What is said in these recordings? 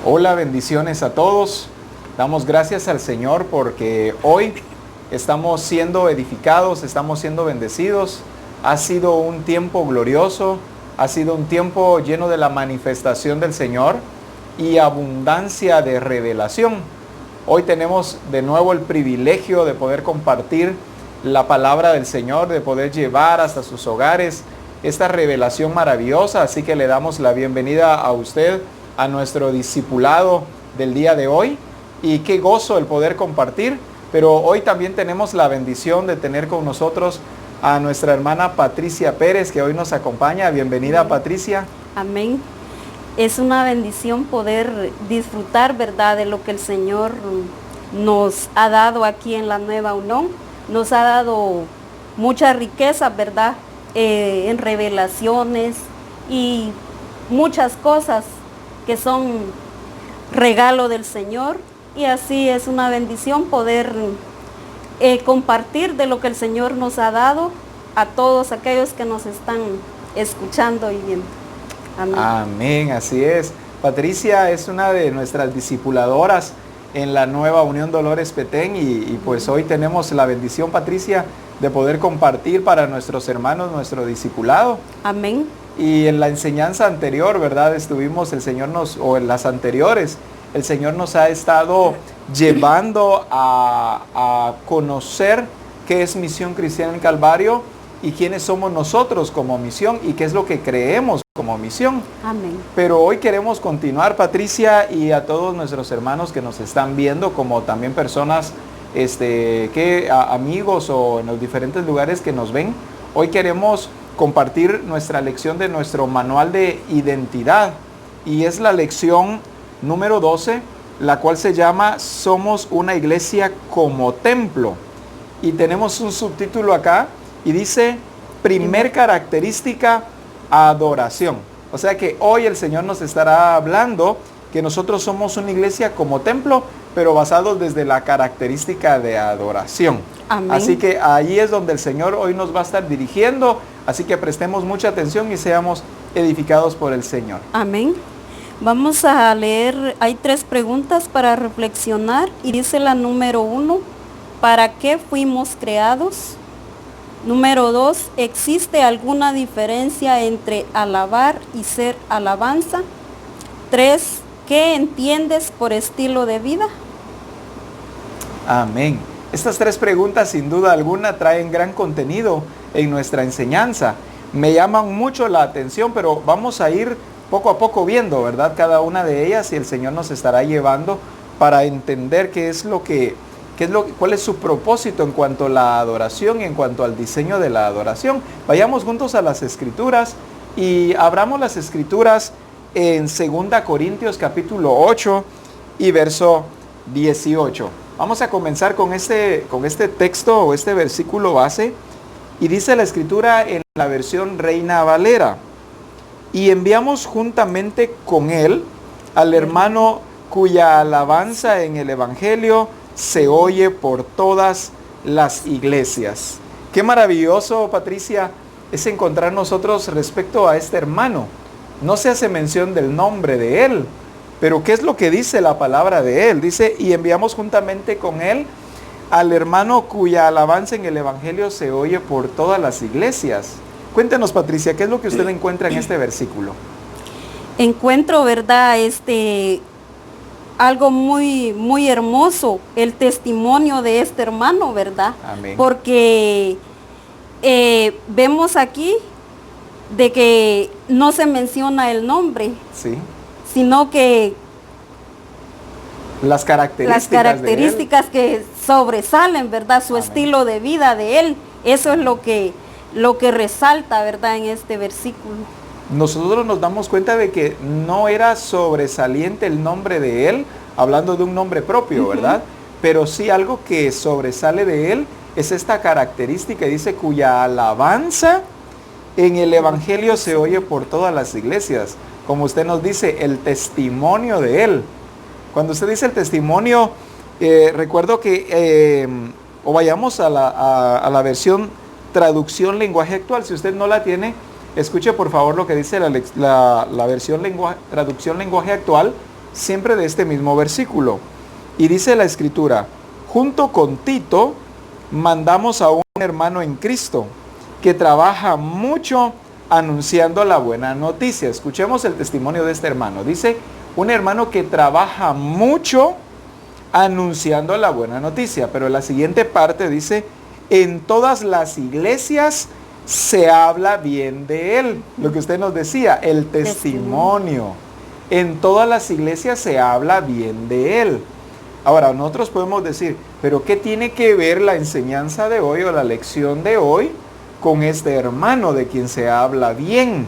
Hola, bendiciones a todos. Damos gracias al Señor porque hoy estamos siendo edificados, estamos siendo bendecidos. Ha sido un tiempo glorioso, ha sido un tiempo lleno de la manifestación del Señor y abundancia de revelación. Hoy tenemos de nuevo el privilegio de poder compartir la palabra del Señor, de poder llevar hasta sus hogares esta revelación maravillosa. Así que le damos la bienvenida a usted, a nuestro discipulado del día de hoy. Y qué gozo el poder compartir. Pero hoy también tenemos la bendición de tener con nosotros a nuestra hermana Patricia Pérez, que hoy nos acompaña. Bienvenida, Amén. Patricia. Amén. Es una bendición poder disfrutar, ¿verdad?, de lo que el Señor nos ha dado aquí en la Nueva Unión. Nos ha dado mucha riqueza, ¿verdad?, en revelaciones y muchas cosas que son regalo del Señor. Y así es una bendición poder compartir de lo que el Señor nos ha dado a todos aquellos que nos están escuchando y viendo. Amén. Amén, así es. Patricia es una de nuestras discipuladoras en la Nueva Unión Dolores Petén y pues hoy tenemos la bendición, Patricia, de poder compartir para nuestros hermanos nuestro discipulado. Amén. Y en la enseñanza anterior, ¿verdad? Estuvimos, el Señor o en las anteriores, el Señor nos ha estado llevando a conocer qué es Misión Cristiana en Calvario y quiénes somos nosotros como misión y qué es lo que creemos como misión. Amén. Pero hoy queremos continuar, Patricia, y a todos nuestros hermanos que nos están viendo, como también personas, amigos o en los diferentes lugares que nos ven. Hoy queremos compartir nuestra lección de nuestro manual de identidad y es la lección número 12, la cual se llama Somos una iglesia como templo. Y tenemos un subtítulo acá y dice, primer característica, adoración. O sea que hoy el Señor nos estará hablando que nosotros somos una iglesia como templo, pero basados desde la característica de adoración. Amén. Así que ahí es donde el Señor hoy nos va a estar dirigiendo. Así que prestemos mucha atención y seamos edificados por el Señor. Amén. Vamos a leer, hay 3 preguntas para reflexionar y dice la número 1, ¿para qué fuimos creados? Número 2, ¿existe alguna diferencia entre alabar y ser alabanza? 3, ¿qué entiendes por estilo de vida? Amén. Estas 3 preguntas sin duda alguna traen gran contenido en nuestra enseñanza. Me llaman mucho la atención, pero vamos a ir poco a poco viendo, ¿verdad?, cada una de ellas y el Señor nos estará llevando para entender cuál es su propósito en cuanto a la adoración y en cuanto al diseño de la adoración. Vayamos juntos a las Escrituras y abramos las Escrituras en 2 Corintios capítulo 8 y verso 18. Vamos a comenzar con este texto o este versículo base y dice la Escritura en la versión Reina Valera. Y enviamos juntamente con él al hermano cuya alabanza en el Evangelio se oye por todas las iglesias. Qué maravilloso, Patricia, es encontrar nosotros respecto a este hermano. No se hace mención del nombre de él, pero ¿qué es lo que dice la palabra de él? Dice, y enviamos juntamente con él al hermano cuya alabanza en el Evangelio se oye por todas las iglesias. Cuéntenos, Patricia, ¿qué es lo que usted encuentra en este versículo? Encuentro, ¿verdad?, algo muy, muy hermoso, el testimonio de este hermano, ¿verdad? Amén. Porque vemos aquí de que no se menciona el nombre, Sí. sino que Las características que sobresalen, ¿verdad? Su Amén. estilo de vida de él, eso es lo que resalta, ¿verdad?, en este versículo. Nosotros nos damos cuenta de que no era sobresaliente el nombre de él, hablando de un nombre propio, ¿verdad? Pero sí algo que sobresale de él es esta característica, dice, cuya alabanza en el Evangelio se oye por todas las iglesias. Como usted nos dice, el testimonio de él. Cuando usted dice el testimonio, recuerdo que, o vayamos a la versión traducción lenguaje actual. Si usted no la tiene, escuche por favor lo que dice la versión traducción lenguaje actual siempre de este mismo versículo. Y dice la Escritura, junto con Tito, mandamos a un hermano en Cristo que trabaja mucho anunciando la buena noticia. Escuchemos el testimonio de este hermano. Dice, un hermano que trabaja mucho anunciando la buena noticia. Pero la siguiente parte dice, en todas las iglesias se habla bien de él. Lo que usted nos decía, el testimonio. En todas las iglesias se habla bien de él. Ahora, nosotros podemos decir, pero ¿qué tiene que ver la enseñanza de hoy o la lección de hoy con este hermano de quien se habla bien?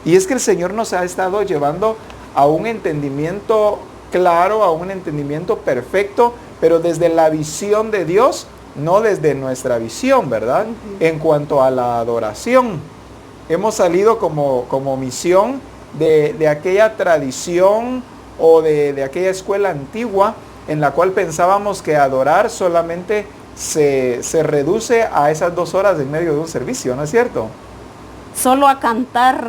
Y es que el Señor nos ha estado llevando a un entendimiento claro, a un entendimiento perfecto, pero desde la visión de Dios, no desde nuestra visión, ¿verdad? En cuanto a la adoración. Hemos salido como misión de aquella tradición o de aquella escuela antigua en la cual pensábamos que adorar solamente se reduce a esas 2 horas en medio de un servicio, ¿no es cierto? Solo a cantar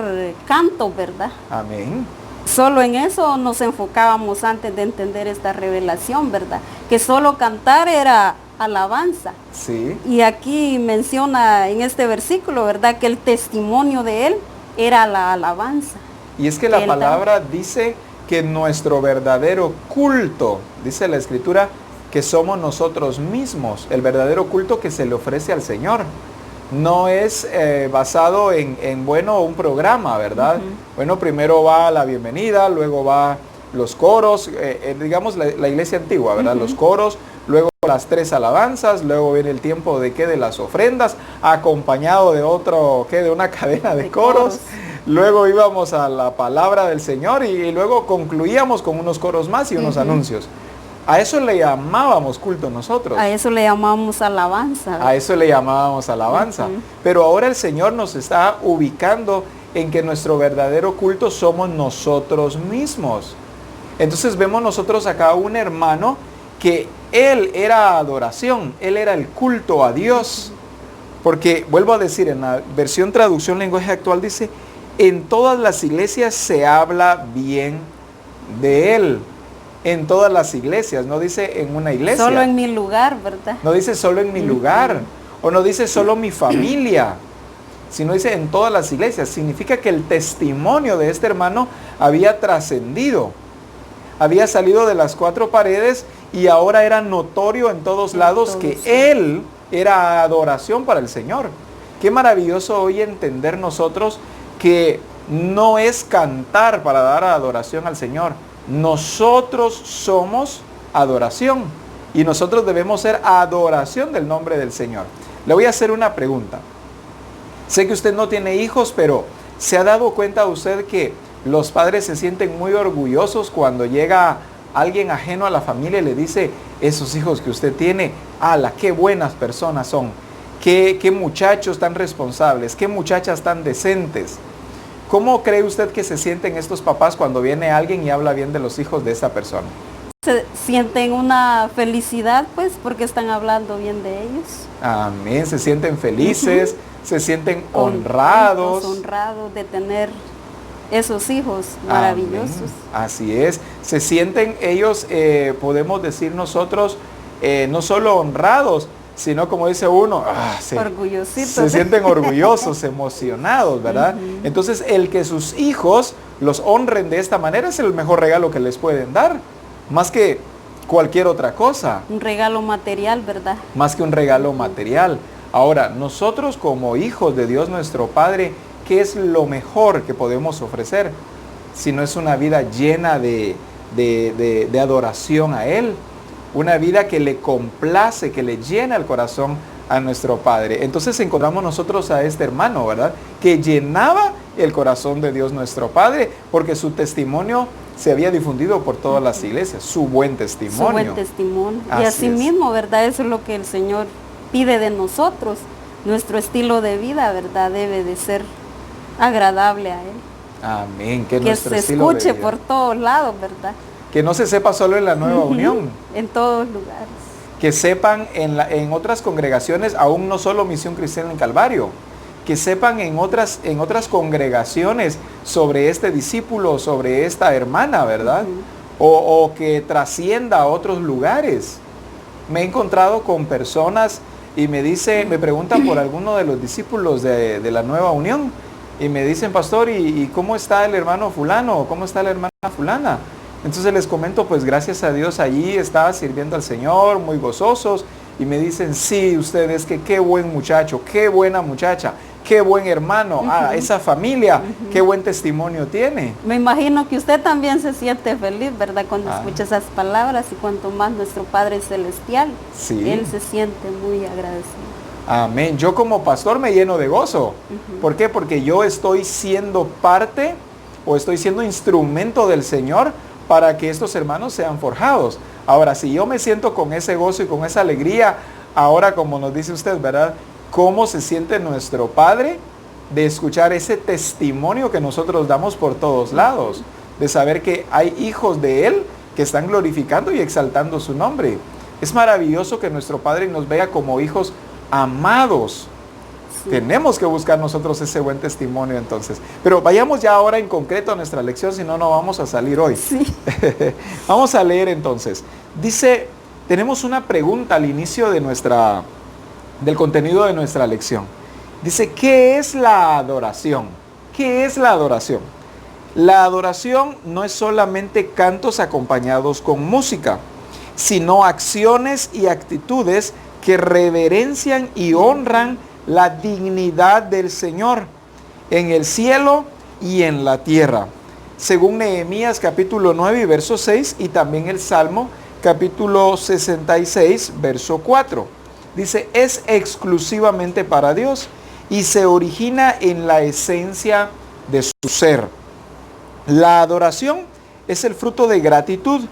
canto, ¿verdad? Amén. Solo en eso nos enfocábamos antes de entender esta revelación, ¿verdad? Que solo cantar era alabanza. Sí. Y aquí menciona en este versículo, ¿verdad? Que el testimonio de él era la alabanza. Y es que la palabra dice que nuestro verdadero culto, dice la Escritura, que somos nosotros mismos, el verdadero culto que se le ofrece al Señor. No es basado en bueno, un programa, ¿verdad? Bueno, primero va la bienvenida, luego va los coros, digamos la iglesia antigua, ¿verdad? Los coros, luego las 3 alabanzas, luego viene el tiempo de las ofrendas, acompañado de de una cadena de coros. Luego íbamos a la palabra del Señor y luego concluíamos con unos coros más y unos anuncios. A eso le llamábamos culto nosotros. A eso le llamábamos alabanza. A eso le llamábamos alabanza. Pero ahora el Señor nos está ubicando en que nuestro verdadero culto somos nosotros mismos. Entonces vemos nosotros acá un hermano que él era adoración, él era el culto a Dios. Porque, vuelvo a decir, en la versión traducción lenguaje actual dice, en todas las iglesias se habla bien de él. En todas las iglesias, no dice en una iglesia. Solo en mi lugar, ¿verdad? No dice solo en mi lugar, o no dice solo mi familia, sino dice en todas las iglesias. Significa que el testimonio de este hermano había trascendido, había salido de las 4 paredes y ahora era notorio en todos lados que él era adoración para el Señor. Qué maravilloso hoy entender nosotros que no es cantar para dar adoración al Señor. Nosotros somos adoración y nosotros debemos ser adoración del nombre del Señor. Le voy a hacer una pregunta. Sé que usted no tiene hijos, pero ¿se ha dado cuenta usted que los padres se sienten muy orgullosos cuando llega alguien ajeno a la familia y le dice, esos hijos que usted tiene, ¡ala, qué buenas personas son! Qué muchachos tan responsables, qué muchachas tan decentes! ¿Cómo cree usted que se sienten estos papás cuando viene alguien y habla bien de los hijos de esa persona? Se sienten una felicidad, pues, porque están hablando bien de ellos. Amén, se sienten felices, se sienten honrados. Honrados de tener esos hijos maravillosos. Amén. Así es, se sienten ellos, podemos decir nosotros, no solo honrados, sino como dice uno, se sienten orgullosos, emocionados, ¿verdad? Entonces, el que sus hijos los honren de esta manera es el mejor regalo que les pueden dar, más que cualquier otra cosa. Un regalo material, ¿verdad? Más que un regalo material. Ahora, nosotros como hijos de Dios nuestro Padre, ¿qué es lo mejor que podemos ofrecer? Si no es una vida llena de adoración a Él. Una vida que le complace, que le llena el corazón a nuestro Padre. Entonces encontramos nosotros a este hermano, ¿verdad? Que llenaba el corazón de Dios nuestro Padre, porque su testimonio se había difundido por todas las iglesias, su buen testimonio. Su buen testimonio. Y así mismo, ¿verdad? Eso es lo que el Señor pide de nosotros. Nuestro estilo de vida, ¿verdad? Debe de ser agradable a Él. Amén. Que se escuche por todos lados, ¿verdad? Que no se sepa solo en la Nueva Unión. En todos lugares. Que sepan en otras congregaciones, aún no solo Misión Cristiana en Calvario, que sepan en otras congregaciones sobre este discípulo, sobre esta hermana, ¿verdad? O que trascienda a otros lugares. Me he encontrado con personas y me preguntan por alguno de los discípulos de la Nueva Unión y me dicen, pastor, ¿y cómo está el hermano fulano? ¿Cómo está la hermana fulana? Entonces les comento, pues gracias a Dios allí está sirviendo al Señor, muy gozosos, y me dicen, sí, ustedes, que qué buen muchacho, qué buena muchacha, qué buen hermano, esa familia, qué buen testimonio tiene. Me imagino que usted también se siente feliz, ¿verdad? Cuando escucha esas palabras, y cuanto más nuestro Padre Celestial, sí. Él se siente muy agradecido. Amén. Yo como pastor me lleno de gozo. ¿Por qué? Porque yo estoy siendo parte o estoy siendo instrumento del Señor para que estos hermanos sean forjados. Ahora, si yo me siento con ese gozo y con esa alegría, ahora como nos dice usted, ¿verdad? ¿Cómo se siente nuestro Padre de escuchar ese testimonio que nosotros damos por todos lados? De saber que hay hijos de Él que están glorificando y exaltando su nombre. Es maravilloso que nuestro Padre nos vea como hijos amados. Sí. Tenemos que buscar nosotros ese buen testimonio entonces. Pero vayamos ya ahora en concreto a nuestra lección, si no, no vamos a salir hoy. Sí. Vamos a leer entonces. Dice, tenemos una pregunta al inicio de del contenido de nuestra lección. Dice, ¿qué es la adoración? ¿Qué es la adoración? La adoración no es solamente cantos acompañados con música, sino acciones y actitudes que reverencian y honran la dignidad del Señor en el cielo y en la tierra. Según Nehemías capítulo 9 y verso 6 y también el Salmo capítulo 66 verso 4. Dice, es exclusivamente para Dios y se origina en la esencia de su ser. La adoración es el fruto de gratitud,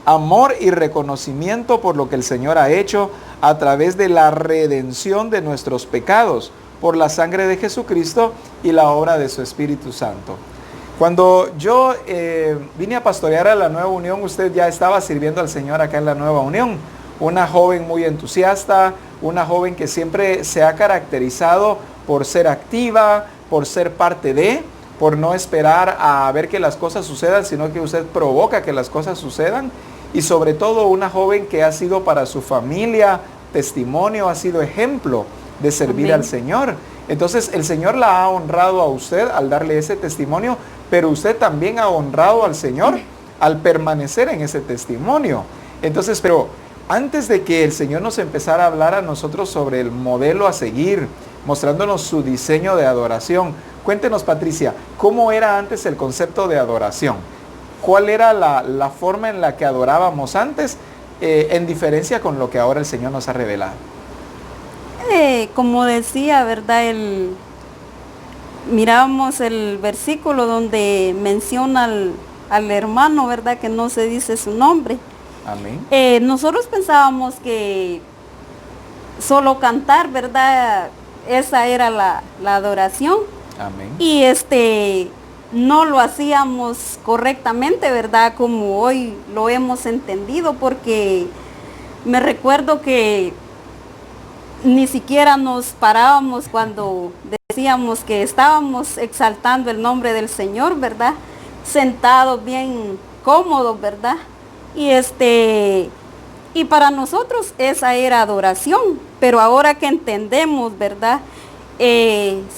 amor y reconocimiento por lo que el Señor ha hecho a través de la redención de nuestros pecados por la sangre de Jesucristo y la obra de su Espíritu Santo. Cuando yo vine a pastorear a la Nueva Unión, usted ya estaba sirviendo al Señor acá en la Nueva Unión. Una joven muy entusiasta, una joven que siempre se ha caracterizado por ser activa, por ser parte de, por no esperar a ver que las cosas sucedan, sino que usted provoca que las cosas sucedan. Y sobre todo una joven que ha sido para su familia testimonio, ha sido ejemplo de servir Amén. Al Señor. Entonces el Señor la ha honrado a usted al darle ese testimonio, pero usted también ha honrado al Señor al permanecer en ese testimonio. Entonces, pero antes de que el Señor nos empezara a hablar a nosotros sobre el modelo a seguir, mostrándonos su diseño de adoración, cuéntenos, Patricia, ¿cómo era antes el concepto de adoración? ¿Cuál era la forma en la que adorábamos antes, en diferencia con lo que ahora el Señor nos ha revelado? Como decía, ¿verdad? Mirábamos el versículo donde menciona al hermano, ¿verdad? Que no se dice su nombre. Amén. Nosotros pensábamos que solo cantar, ¿verdad? Esa era la adoración. Amén. Y no lo hacíamos correctamente, ¿verdad? Como hoy lo hemos entendido, porque me recuerdo que ni siquiera nos parábamos cuando decíamos que estábamos exaltando el nombre del Señor, ¿verdad? Sentados bien cómodos, ¿verdad? Y para nosotros esa era adoración, pero ahora que entendemos, ¿verdad?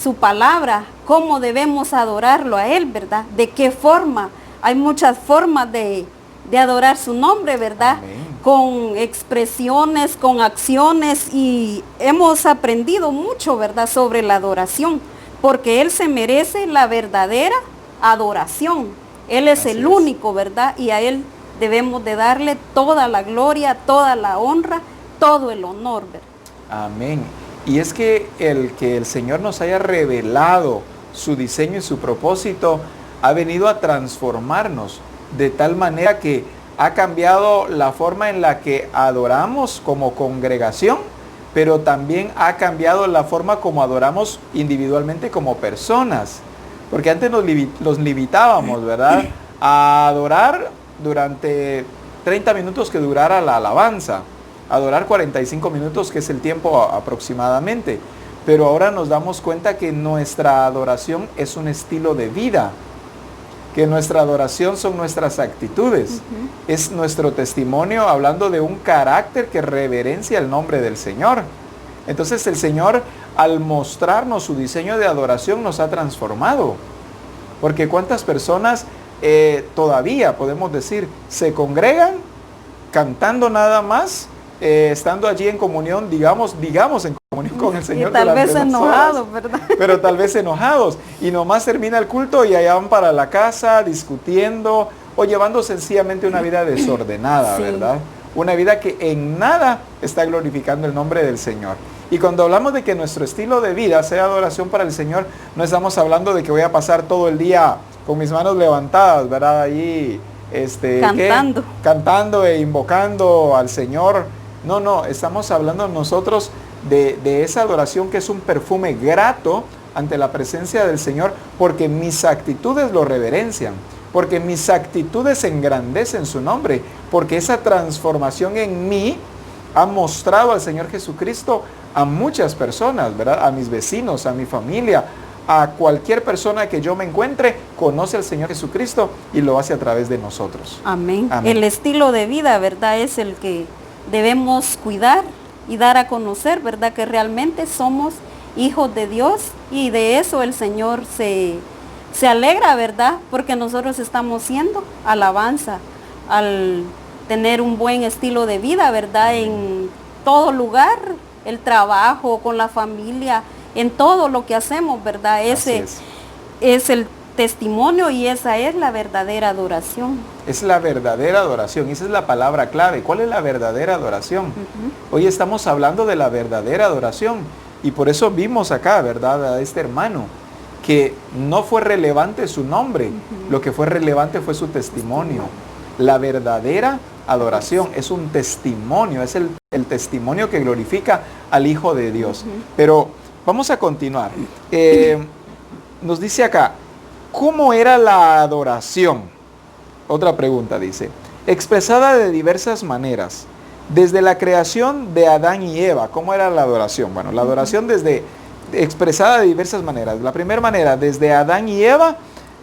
Su palabra, cómo debemos adorarlo a Él, ¿verdad? De qué forma. Hay muchas formas de adorar su nombre, ¿verdad? Amén. Con expresiones, con acciones, y hemos aprendido mucho, ¿verdad? Sobre la adoración, porque Él se merece la verdadera adoración. Él es el único, ¿verdad? Y a Él debemos de darle toda la gloria, toda la honra, todo el honor, ¿verdad? Amén. Y es que el Señor nos haya revelado su diseño y su propósito ha venido a transformarnos de tal manera que ha cambiado la forma en la que adoramos como congregación, pero también ha cambiado la forma como adoramos individualmente como personas. Porque antes nos limitábamos, ¿verdad?, a adorar durante 30 minutos que durara la alabanza, adorar 45 minutos, que es el tiempo aproximadamente. pero ahora nos damos cuenta que nuestra adoración es un estilo de vida, que nuestra adoración son nuestras actitudes, es nuestro testimonio hablando de un carácter que reverencia el nombre del Señor. Entonces el Señor, al mostrarnos su diseño de adoración, nos ha transformado. Porque cuántas personas todavía, podemos decir, se congregan cantando nada más, estando allí en comunión, digamos en comunión con el Señor. Y tal vez enojados, ¿verdad? Pero tal vez enojados. Y nomás termina el culto y allá van para la casa discutiendo o llevando sencillamente una vida desordenada, sí, ¿verdad? Una vida que en nada está glorificando el nombre del Señor. Y cuando hablamos de que nuestro estilo de vida sea adoración para el Señor, no estamos hablando de que voy a pasar todo el día con mis manos levantadas, ¿verdad? Allí cantando. Cantando e invocando al Señor. No, estamos hablando nosotros de esa adoración que es un perfume grato ante la presencia del Señor, porque mis actitudes lo reverencian, porque mis actitudes engrandecen su nombre, porque esa transformación en mí ha mostrado al Señor Jesucristo a muchas personas, ¿verdad? A mis vecinos, a mi familia, a cualquier persona que yo me encuentre, conoce al Señor Jesucristo y lo hace a través de nosotros. Amén. Amén. El estilo de vida, ¿verdad? Es el que debemos cuidar y dar a conocer, ¿verdad? Que realmente somos hijos de Dios, y de eso el Señor se alegra, ¿verdad? Porque nosotros estamos siendo alabanza al tener un buen estilo de vida, ¿verdad? En todo lugar, el trabajo, con la familia, en todo lo que hacemos, ¿verdad? Ese es el testimonio, y esa es la verdadera adoración. Es la verdadera adoración, esa es la palabra clave. ¿Cuál es la verdadera adoración? Hoy estamos hablando de la verdadera adoración, y por eso vimos acá, ¿verdad?, a este hermano, que no fue relevante su nombre, lo que fue relevante fue su testimonio. La verdadera adoración es un testimonio, es el testimonio que glorifica al Hijo de Dios. Pero vamos a continuar. Nos dice acá, ¿cómo era la adoración? Otra pregunta dice, expresada de diversas maneras. Desde la creación de Adán y Eva, ¿cómo era la adoración? Bueno, la adoración expresada de diversas maneras. La primera manera, desde Adán y Eva,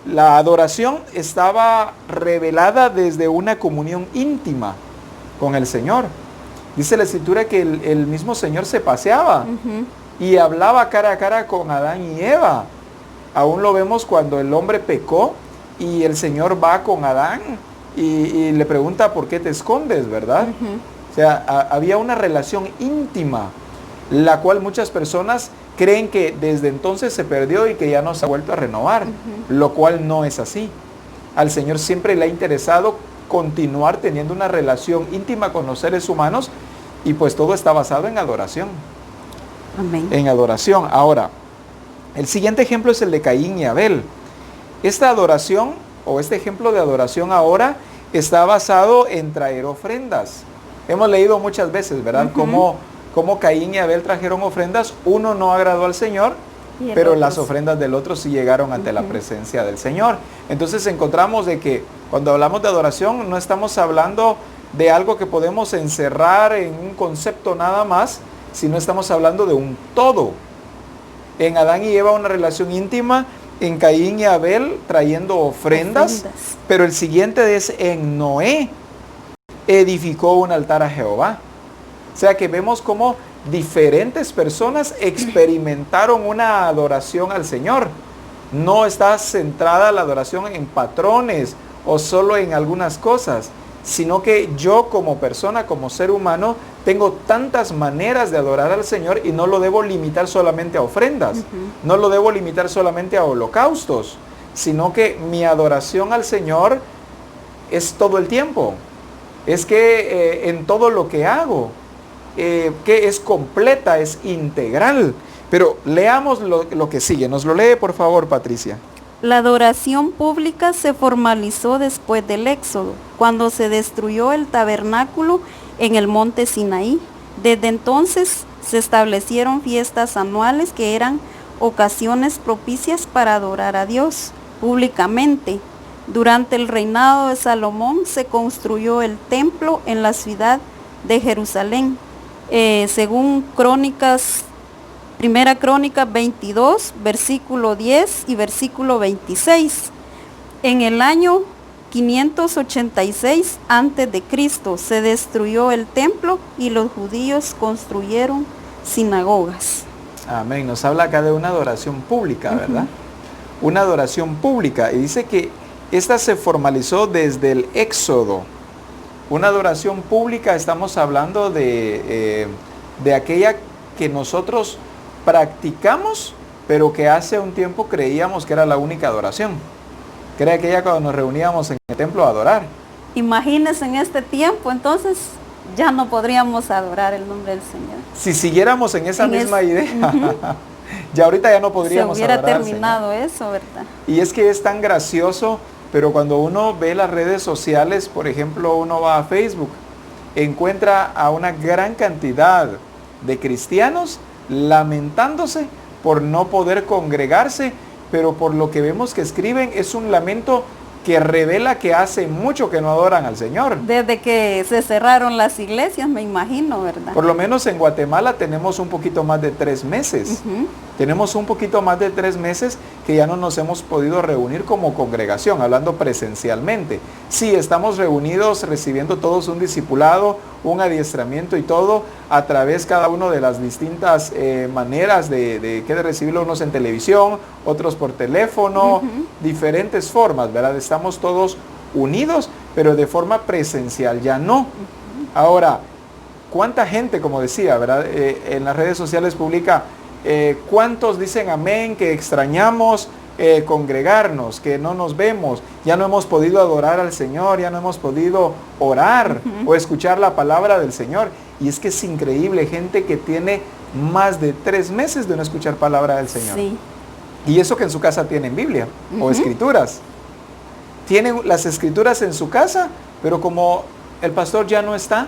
la adoración estaba revelada desde una comunión íntima con el Señor. Dice la Escritura que el mismo Señor se paseaba y hablaba cara a cara con Adán y Eva. Aún lo vemos cuando el hombre pecó y el Señor va con Adán y le pregunta por qué te escondes, ¿verdad? O sea, había una relación íntima, la cual muchas personas creen que desde entonces se perdió y que ya no se ha vuelto a renovar, lo cual no es así. Al Señor siempre le ha interesado continuar teniendo una relación íntima con los seres humanos, y pues todo está basado en adoración. Amén. En adoración. Ahora, el siguiente ejemplo es el de Caín y Abel. Esta adoración, o este ejemplo de adoración ahora, está basado en traer ofrendas. Hemos leído muchas veces, ¿verdad? Cómo Caín y Abel trajeron ofrendas. Uno no agradó al Señor, pero las ofrendas del otro sí llegaron ante la presencia del Señor. Entonces encontramos de que cuando hablamos de adoración no estamos hablando de algo que podemos encerrar en un concepto nada más, sino estamos hablando de un todo. En Adán y Eva una relación íntima, en Caín y Abel trayendo ofrendas. Pero el siguiente es en Noé, edificó un altar a Jehová. O sea que vemos cómo diferentes personas experimentaron una adoración al Señor. No está centrada la adoración en patrones o solo en algunas cosas, sino que yo como persona, como ser humano, tengo tantas maneras de adorar al Señor, y no lo debo limitar solamente a ofrendas, no lo debo limitar solamente a holocaustos, sino que mi adoración al Señor es todo el tiempo. Es que en todo lo que hago, que es completa, es integral. Pero leamos lo que sigue. Nos lo lee, por favor, Patricia. La adoración pública se formalizó después del Éxodo, cuando se destruyó el tabernáculo en el monte Sinaí. Desde entonces se establecieron fiestas anuales que eran ocasiones propicias para adorar a Dios públicamente. Durante el reinado de Salomón se construyó el templo en la ciudad de Jerusalén. Según Crónicas Primera Crónica 22, versículo 10 y versículo 26. En el año 586 antes de Cristo se destruyó el templo y los judíos construyeron sinagogas. Amén. Nos habla acá de una adoración pública, ¿verdad? Una adoración pública. Y dice que esta se formalizó desde el Éxodo. Una adoración pública, estamos hablando de aquella que nosotros practicamos, pero que hace un tiempo creíamos que era la única adoración. Que era aquella cuando nos reuníamos en el templo a adorar. Imagínense en este tiempo, entonces ya no podríamos adorar el nombre del Señor. Si siguiéramos en esa misma idea, ya ahorita ya no podríamos adorar. Se hubiera terminado eso, ¿verdad? Y es que es tan gracioso, pero cuando uno ve las redes sociales, por ejemplo, uno va a Facebook, encuentra a una gran cantidad de cristianos lamentándose por no poder congregarse, pero por lo que vemos que escriben es un lamento que revela que hace mucho que no adoran al Señor. Desde que se cerraron las iglesias, me imagino, ¿verdad? Por lo menos en Guatemala tenemos un poquito más de 3 meses. Tenemos un poquito más de 3 meses que ya no nos hemos podido reunir como congregación, hablando presencialmente. Sí, estamos reunidos recibiendo todos un discipulado, un adiestramiento y todo a través cada uno de las distintas maneras de recibirlo, unos en televisión, otros por teléfono, diferentes formas, ¿verdad? Estamos todos unidos, pero de forma presencial ya no. Ahora, ¿cuánta gente, como decía, ¿verdad? En las redes sociales publica, ¿cuántos dicen amén, que extrañamos congregarnos, que no nos vemos, ya no hemos podido adorar al Señor, ya no hemos podido orar o escuchar la palabra del Señor? Y es que es increíble, gente que tiene más de 3 meses de no escuchar palabra del Señor. Sí. Y eso que en su casa tienen Biblia o escrituras. Tienen las escrituras en su casa, pero como el pastor ya no está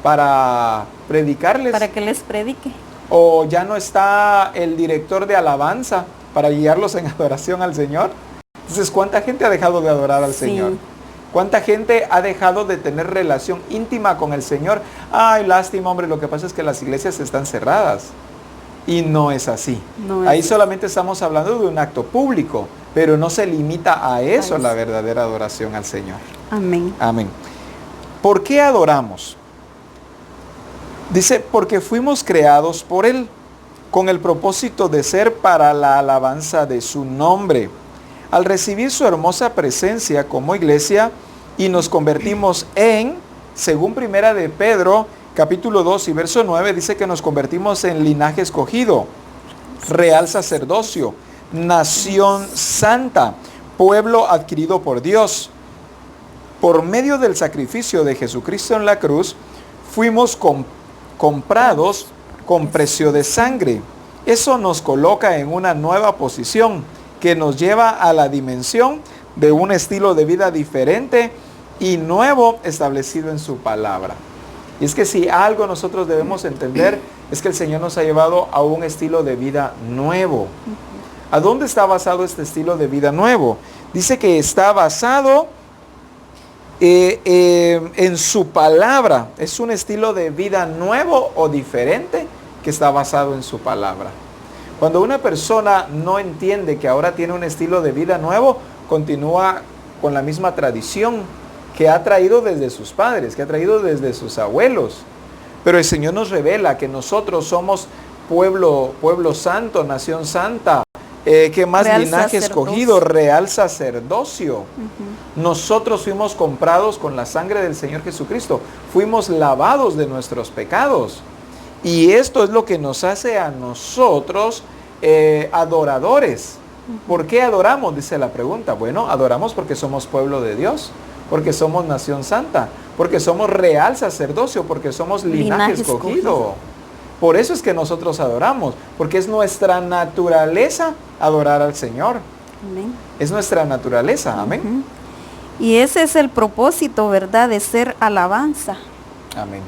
para predicarles. Para que les predique. O ya no está el director de alabanza para guiarlos en adoración al Señor. Entonces, ¿cuánta gente ha dejado de adorar al Señor? ¿Cuánta gente ha dejado de tener relación íntima con el Señor? Ay, lástima, hombre, lo que pasa es que las iglesias están cerradas. Y no es así. Ahí solamente estamos hablando de un acto público, pero no se limita a eso la verdadera adoración al Señor. Amén. Amén. ¿Por qué adoramos? Dice, porque fuimos creados por Él, con el propósito de ser para la alabanza de su nombre. Al recibir su hermosa presencia como iglesia y nos convertimos en, según Primera de Pedro, capítulo 2 y verso 9, dice que nos convertimos en linaje escogido, real sacerdocio, nación santa, pueblo adquirido por Dios. Por medio del sacrificio de Jesucristo en la cruz, fuimos comprados con precio de sangre. Eso nos coloca en una nueva posición que nos lleva a la dimensión de un estilo de vida diferente y nuevo establecido en su palabra. Y es que si algo nosotros debemos entender es que el Señor nos ha llevado a un estilo de vida nuevo. ¿A dónde está basado este estilo de vida nuevo? Dice que está basado en su palabra. Es un estilo de vida nuevo o diferente que está basado en su palabra. Cuando una persona no entiende que ahora tiene un estilo de vida nuevo, continúa con la misma tradición que ha traído desde sus padres, que ha traído desde sus abuelos. Pero el Señor nos revela que nosotros somos pueblo santo, nación santa, que más real linaje escogido, real sacerdocio. Nosotros fuimos comprados con la sangre del Señor Jesucristo, fuimos lavados de nuestros pecados. Y esto es lo que nos hace a nosotros adoradores. ¿Por qué adoramos? Dice la pregunta. Bueno, adoramos porque somos pueblo de Dios, porque somos nación santa, porque somos real sacerdocio, porque somos linaje escogido. Por eso es que nosotros adoramos, porque es nuestra naturaleza adorar al Señor. Amén. Es nuestra naturaleza, amén. Y ese es el propósito, ¿verdad? De ser alabanza. Amén.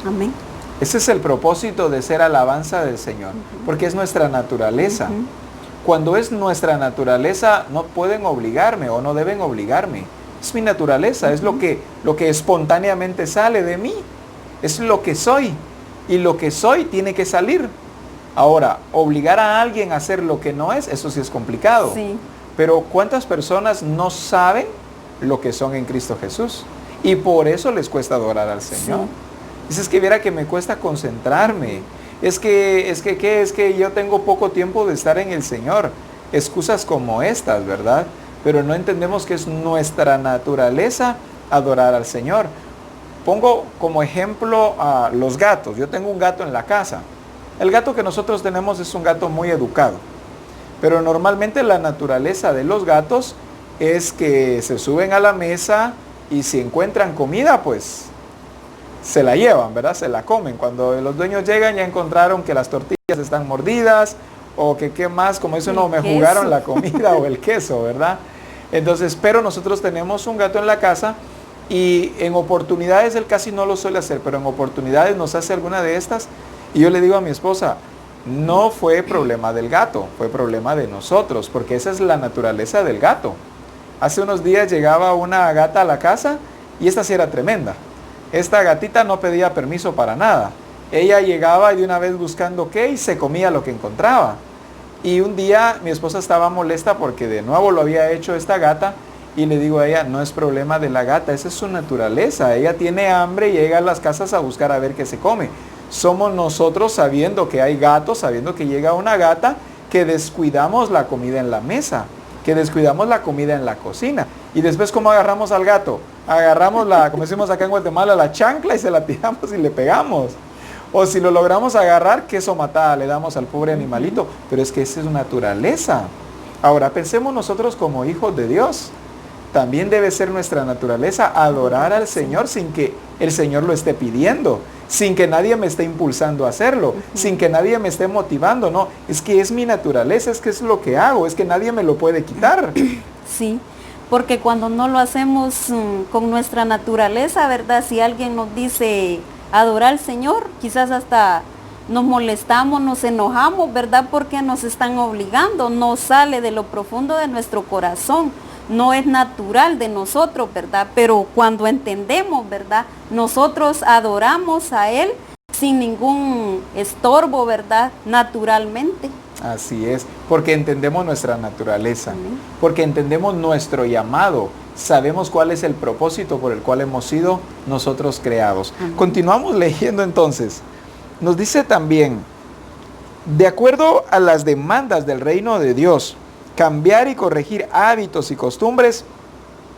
Amén. Ese es el propósito de ser alabanza del Señor, porque es nuestra naturaleza. Cuando es nuestra naturaleza, no pueden obligarme o no deben obligarme. Es mi naturaleza, es lo que espontáneamente sale de mí. Es lo que soy. Y lo que soy tiene que salir. Ahora, obligar a alguien a hacer lo que no es, eso sí es complicado. Sí. Pero ¿cuántas personas no saben lo que son en Cristo Jesús? Y por eso les cuesta adorar al Señor. Sí. Dices que viera que me cuesta concentrarme. Es que yo tengo poco tiempo de estar en el Señor. Excusas como estas, ¿verdad? Pero no entendemos que es nuestra naturaleza adorar al Señor. Pongo como ejemplo a los gatos. Yo tengo un gato en la casa. El gato que nosotros tenemos es un gato muy educado. Pero normalmente la naturaleza de los gatos es que se suben a la mesa y si encuentran comida, pues se la llevan, ¿verdad? Se la comen. Cuando los dueños llegan ya encontraron que las tortillas están mordidas o que qué más, como eso no, me jugaron la comida o el queso, ¿verdad? Entonces, pero nosotros tenemos un gato en la casa y en oportunidades él casi no lo suele hacer, pero en oportunidades nos hace alguna de estas y yo le digo a mi esposa, no fue problema del gato, fue problema de nosotros, porque esa es la naturaleza del gato. Hace unos días llegaba una gata a la casa y esta sí era tremenda. Esta gatita no pedía permiso para nada. Ella llegaba y de una vez buscando qué y se comía lo que encontraba. Y un día mi esposa estaba molesta porque de nuevo lo había hecho esta gata y le digo a ella, no es problema de la gata, esa es su naturaleza. Ella tiene hambre y llega a las casas a buscar a ver qué se come. Somos nosotros sabiendo que hay gatos, sabiendo que llega una gata, que descuidamos la comida en la mesa, que descuidamos la comida en la cocina. Y después, ¿cómo agarramos al gato? Agarramos como decimos acá en Guatemala, la chancla y se la tiramos y le pegamos. O si lo logramos agarrar, queso matada le damos al pobre animalito. Pero es que esa es su naturaleza. Ahora, pensemos nosotros como hijos de Dios. También debe ser nuestra naturaleza adorar al Señor sin que el Señor lo esté pidiendo, sin que nadie me esté impulsando a hacerlo, sin que nadie me esté motivando. No, es que es mi naturaleza, es que es lo que hago, es que nadie me lo puede quitar. Sí, porque cuando no lo hacemos con nuestra naturaleza, ¿verdad? Si alguien nos dice adorar al Señor, quizás hasta nos molestamos, nos enojamos, ¿verdad? Porque nos están obligando, no sale de lo profundo de nuestro corazón. No es natural de nosotros, ¿verdad? Pero cuando entendemos, ¿verdad? Nosotros adoramos a Él sin ningún estorbo, ¿verdad? Naturalmente. Así es, porque entendemos nuestra naturaleza, porque entendemos nuestro llamado, sabemos cuál es el propósito por el cual hemos sido nosotros creados. Continuamos leyendo entonces. Nos dice también, de acuerdo a las demandas del reino de Dios, cambiar y corregir hábitos y costumbres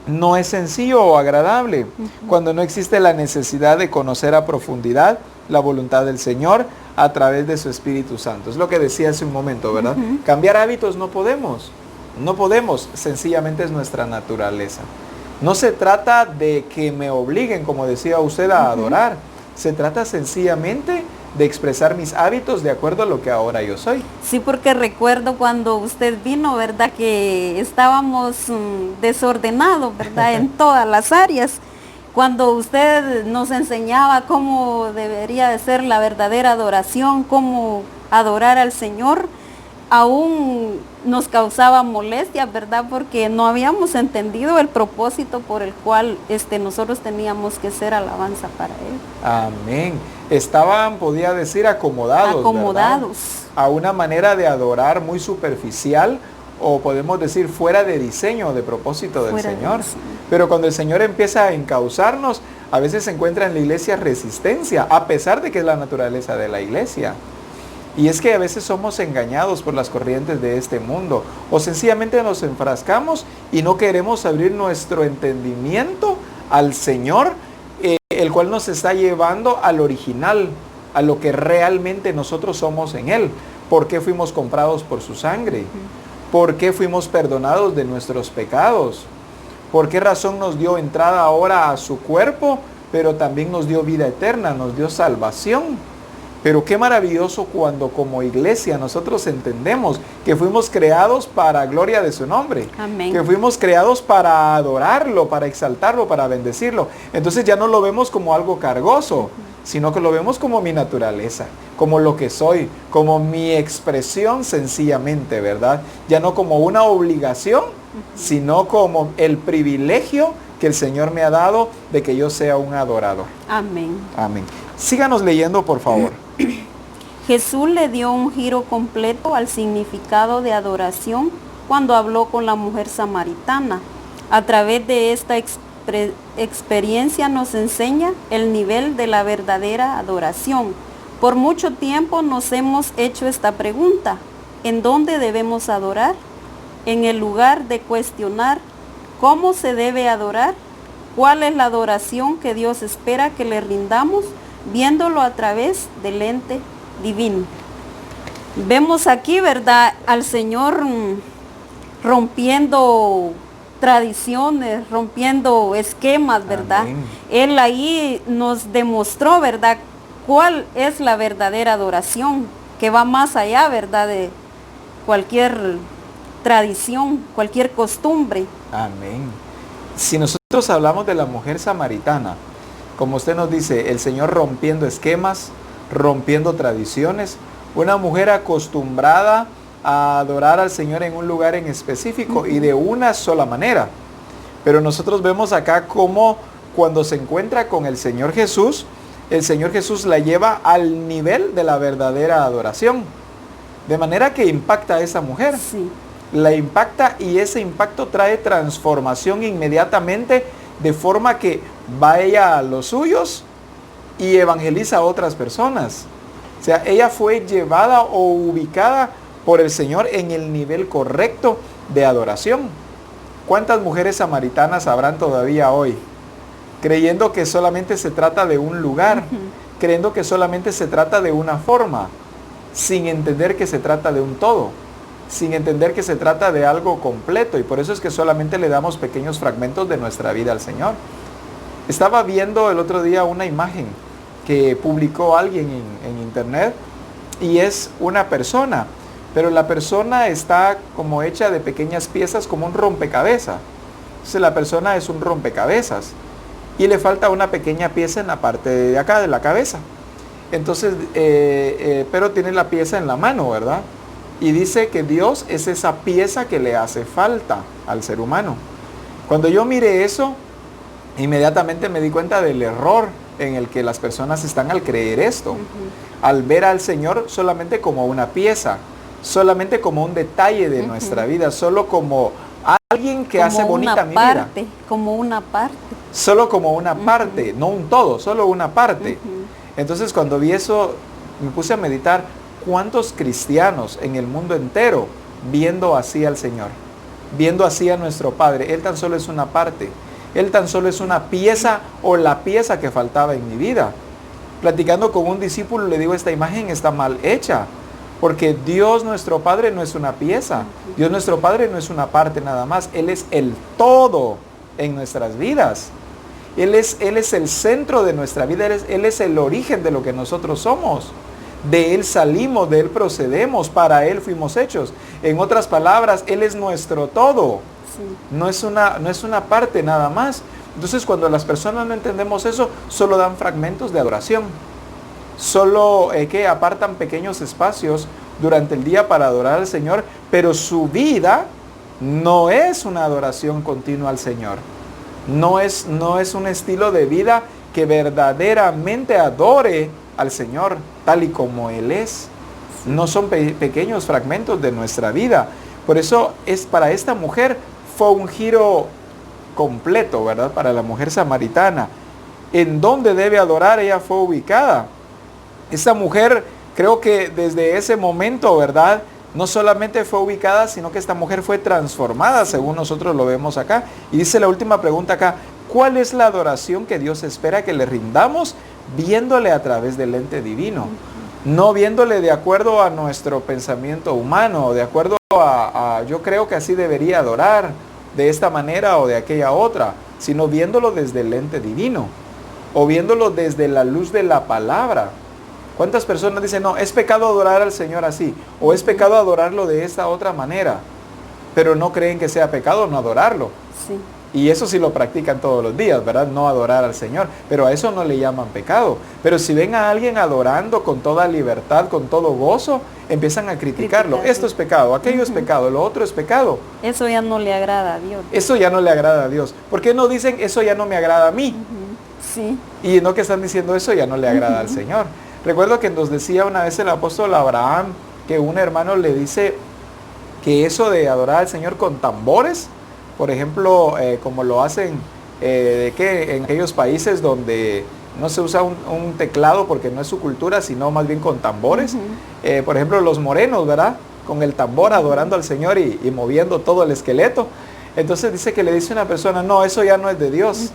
no es sencillo o agradable cuando no existe la necesidad de conocer a profundidad la voluntad del Señor a través de su Espíritu Santo. Es lo que decía hace un momento, ¿verdad? Cambiar hábitos no podemos, sencillamente es nuestra naturaleza. No se trata de que me obliguen, como decía usted, a adorar. Se trata sencillamente de expresar mis hábitos de acuerdo a lo que ahora yo soy. Sí, porque recuerdo cuando usted vino, ¿verdad? Que estábamos desordenados, ¿verdad? En todas las áreas. Cuando usted nos enseñaba cómo debería de ser la verdadera adoración, cómo adorar al Señor, aún nos causaba molestia, ¿verdad? Porque no habíamos entendido el propósito por el cual nosotros teníamos que ser alabanza para Él. Amén. Estaban, podía decir, acomodados, ¿verdad? A una manera de adorar muy superficial, o podemos decir fuera de diseño, de propósito del Señor. Pero cuando el Señor empieza a encauzarnos, a veces se encuentra en la iglesia resistencia, a pesar de que es la naturaleza de la iglesia. Y es que a veces somos engañados por las corrientes de este mundo, o sencillamente nos enfrascamos y no queremos abrir nuestro entendimiento al Señor, el cual nos está llevando al original, a lo que realmente nosotros somos en Él. ¿Por qué fuimos comprados por su sangre? ¿Por qué fuimos perdonados de nuestros pecados? ¿Por qué razón nos dio entrada ahora a su cuerpo, pero también nos dio vida eterna, nos dio salvación? Pero qué maravilloso cuando como iglesia nosotros entendemos que fuimos creados para gloria de su nombre. Amén. Que fuimos creados para adorarlo, para exaltarlo, para bendecirlo. Entonces ya no lo vemos como algo cargoso, sino que lo vemos como mi naturaleza, como lo que soy, como mi expresión sencillamente, ¿verdad? Ya no como una obligación, sino como el privilegio que el Señor me ha dado de que yo sea un adorador. Amén. Amén. Síganos leyendo, por favor. Jesús le dio un giro completo al significado de adoración cuando habló con la mujer samaritana. A través de esta experiencia nos enseña el nivel de la verdadera adoración. Por mucho tiempo nos hemos hecho esta pregunta: ¿en dónde debemos adorar? En el lugar de cuestionar cómo se debe adorar, cuál es la adoración que Dios espera que le rindamos, viéndolo a través del lente divino. Vemos aquí, ¿verdad?, al Señor rompiendo tradiciones, rompiendo esquemas, ¿verdad? Amén. Él ahí nos demostró, ¿verdad?, cuál es la verdadera adoración, que va más allá, ¿verdad?, de cualquier tradición, cualquier costumbre. Amén. Si nosotros hablamos de la mujer samaritana, como usted nos dice, el Señor rompiendo esquemas, rompiendo tradiciones, una mujer acostumbrada a adorar al Señor en un lugar en específico y de una sola manera. Pero nosotros vemos acá cómo cuando se encuentra con el Señor Jesús la lleva al nivel de la verdadera adoración. De manera que impacta a esa mujer. Sí. La impacta y ese impacto trae transformación inmediatamente, de forma que va ella a los suyos y evangeliza a otras personas. O sea, ella fue llevada o ubicada por el Señor en el nivel correcto de adoración. ¿Cuántas mujeres samaritanas habrán todavía hoy? Creyendo que solamente se trata de un lugar, creyendo que solamente se trata de una forma, sin entender que se trata de un todo, sin entender que se trata de algo completo, y por eso es que solamente le damos pequeños fragmentos de nuestra vida al Señor. Estaba viendo el otro día una imagen que publicó alguien en internet, y es una persona, pero la persona está como hecha de pequeñas piezas, como un rompecabezas. Entonces la persona es un rompecabezas y le falta una pequeña pieza en la parte de acá de la cabeza. Entonces, pero tiene la pieza en la mano, ¿verdad? Y dice que Dios es esa pieza que le hace falta al ser humano. Cuando yo miré eso, inmediatamente me di cuenta del error en el que las personas están al creer esto. Al ver al Señor solamente como una pieza, solamente como un detalle de nuestra vida, solo como alguien que hace bonita mi vida. Como una parte. Solo como una parte, no un todo, solo una parte. Entonces cuando vi eso, me puse a meditar cuántos cristianos en el mundo entero viendo así al Señor, viendo así a nuestro Padre. Él tan solo es una parte, Él tan solo es una pieza o la pieza que faltaba en mi vida. Platicando con un discípulo le digo, esta imagen está mal hecha, porque Dios nuestro Padre no es una pieza, Dios nuestro Padre no es una parte nada más, Él es el todo en nuestras vidas. Él es el centro de nuestra vida, Él es el origen de lo que nosotros somos. De Él salimos, de Él procedemos, para Él fuimos hechos. En otras palabras, Él es nuestro todo. Sí. No es una parte nada más. Entonces, cuando las personas no entendemos eso, solo dan fragmentos de adoración. Solo que apartan pequeños espacios durante el día para adorar al Señor, pero su vida no es una adoración continua al Señor. No es un estilo de vida que verdaderamente adore al Señor tal y como Él es. No son pequeños fragmentos de nuestra vida. Por eso para esta mujer fue un giro completo, ¿verdad? Para la mujer samaritana. ¿En dónde debe adorar? Ella fue ubicada. Esta mujer, creo que desde ese momento, ¿verdad?, no solamente fue ubicada, sino que esta mujer fue transformada, según nosotros lo vemos acá. Y dice la última pregunta acá: ¿cuál es la adoración que Dios espera que le rindamos? Viéndole a través del lente divino. No viéndole de acuerdo a nuestro pensamiento humano, de acuerdo a yo creo que así debería adorar, de esta manera o de aquella otra, sino viéndolo desde el lente divino, o viéndolo desde la luz de la palabra. ¿Cuántas personas dicen, no, es pecado adorar al Señor así, o es pecado adorarlo de esta otra manera, pero no creen que sea pecado no adorarlo? Sí. Y eso sí lo practican todos los días, ¿verdad? No adorar al Señor, pero a eso no le llaman pecado. Pero si ven a alguien adorando con toda libertad, con todo gozo, empiezan a criticarlo. Esto es pecado, aquello es pecado, lo otro es pecado. Eso ya no le agrada a Dios. Eso ya no le agrada a Dios. ¿Por qué no dicen, eso ya no me agrada a mí? Sí. Y no que están diciendo, eso ya no le agrada al Señor. Recuerdo que nos decía una vez el apóstol Abraham que un hermano le dice que eso de adorar al Señor con tambores, por ejemplo, como lo hacen en aquellos países donde no se usa un teclado porque no es su cultura, sino más bien con tambores. Por ejemplo, los morenos, ¿verdad? Con el tambor adorando al Señor y moviendo todo el esqueleto. Entonces dice que le dice una persona, no, eso ya no es de Dios.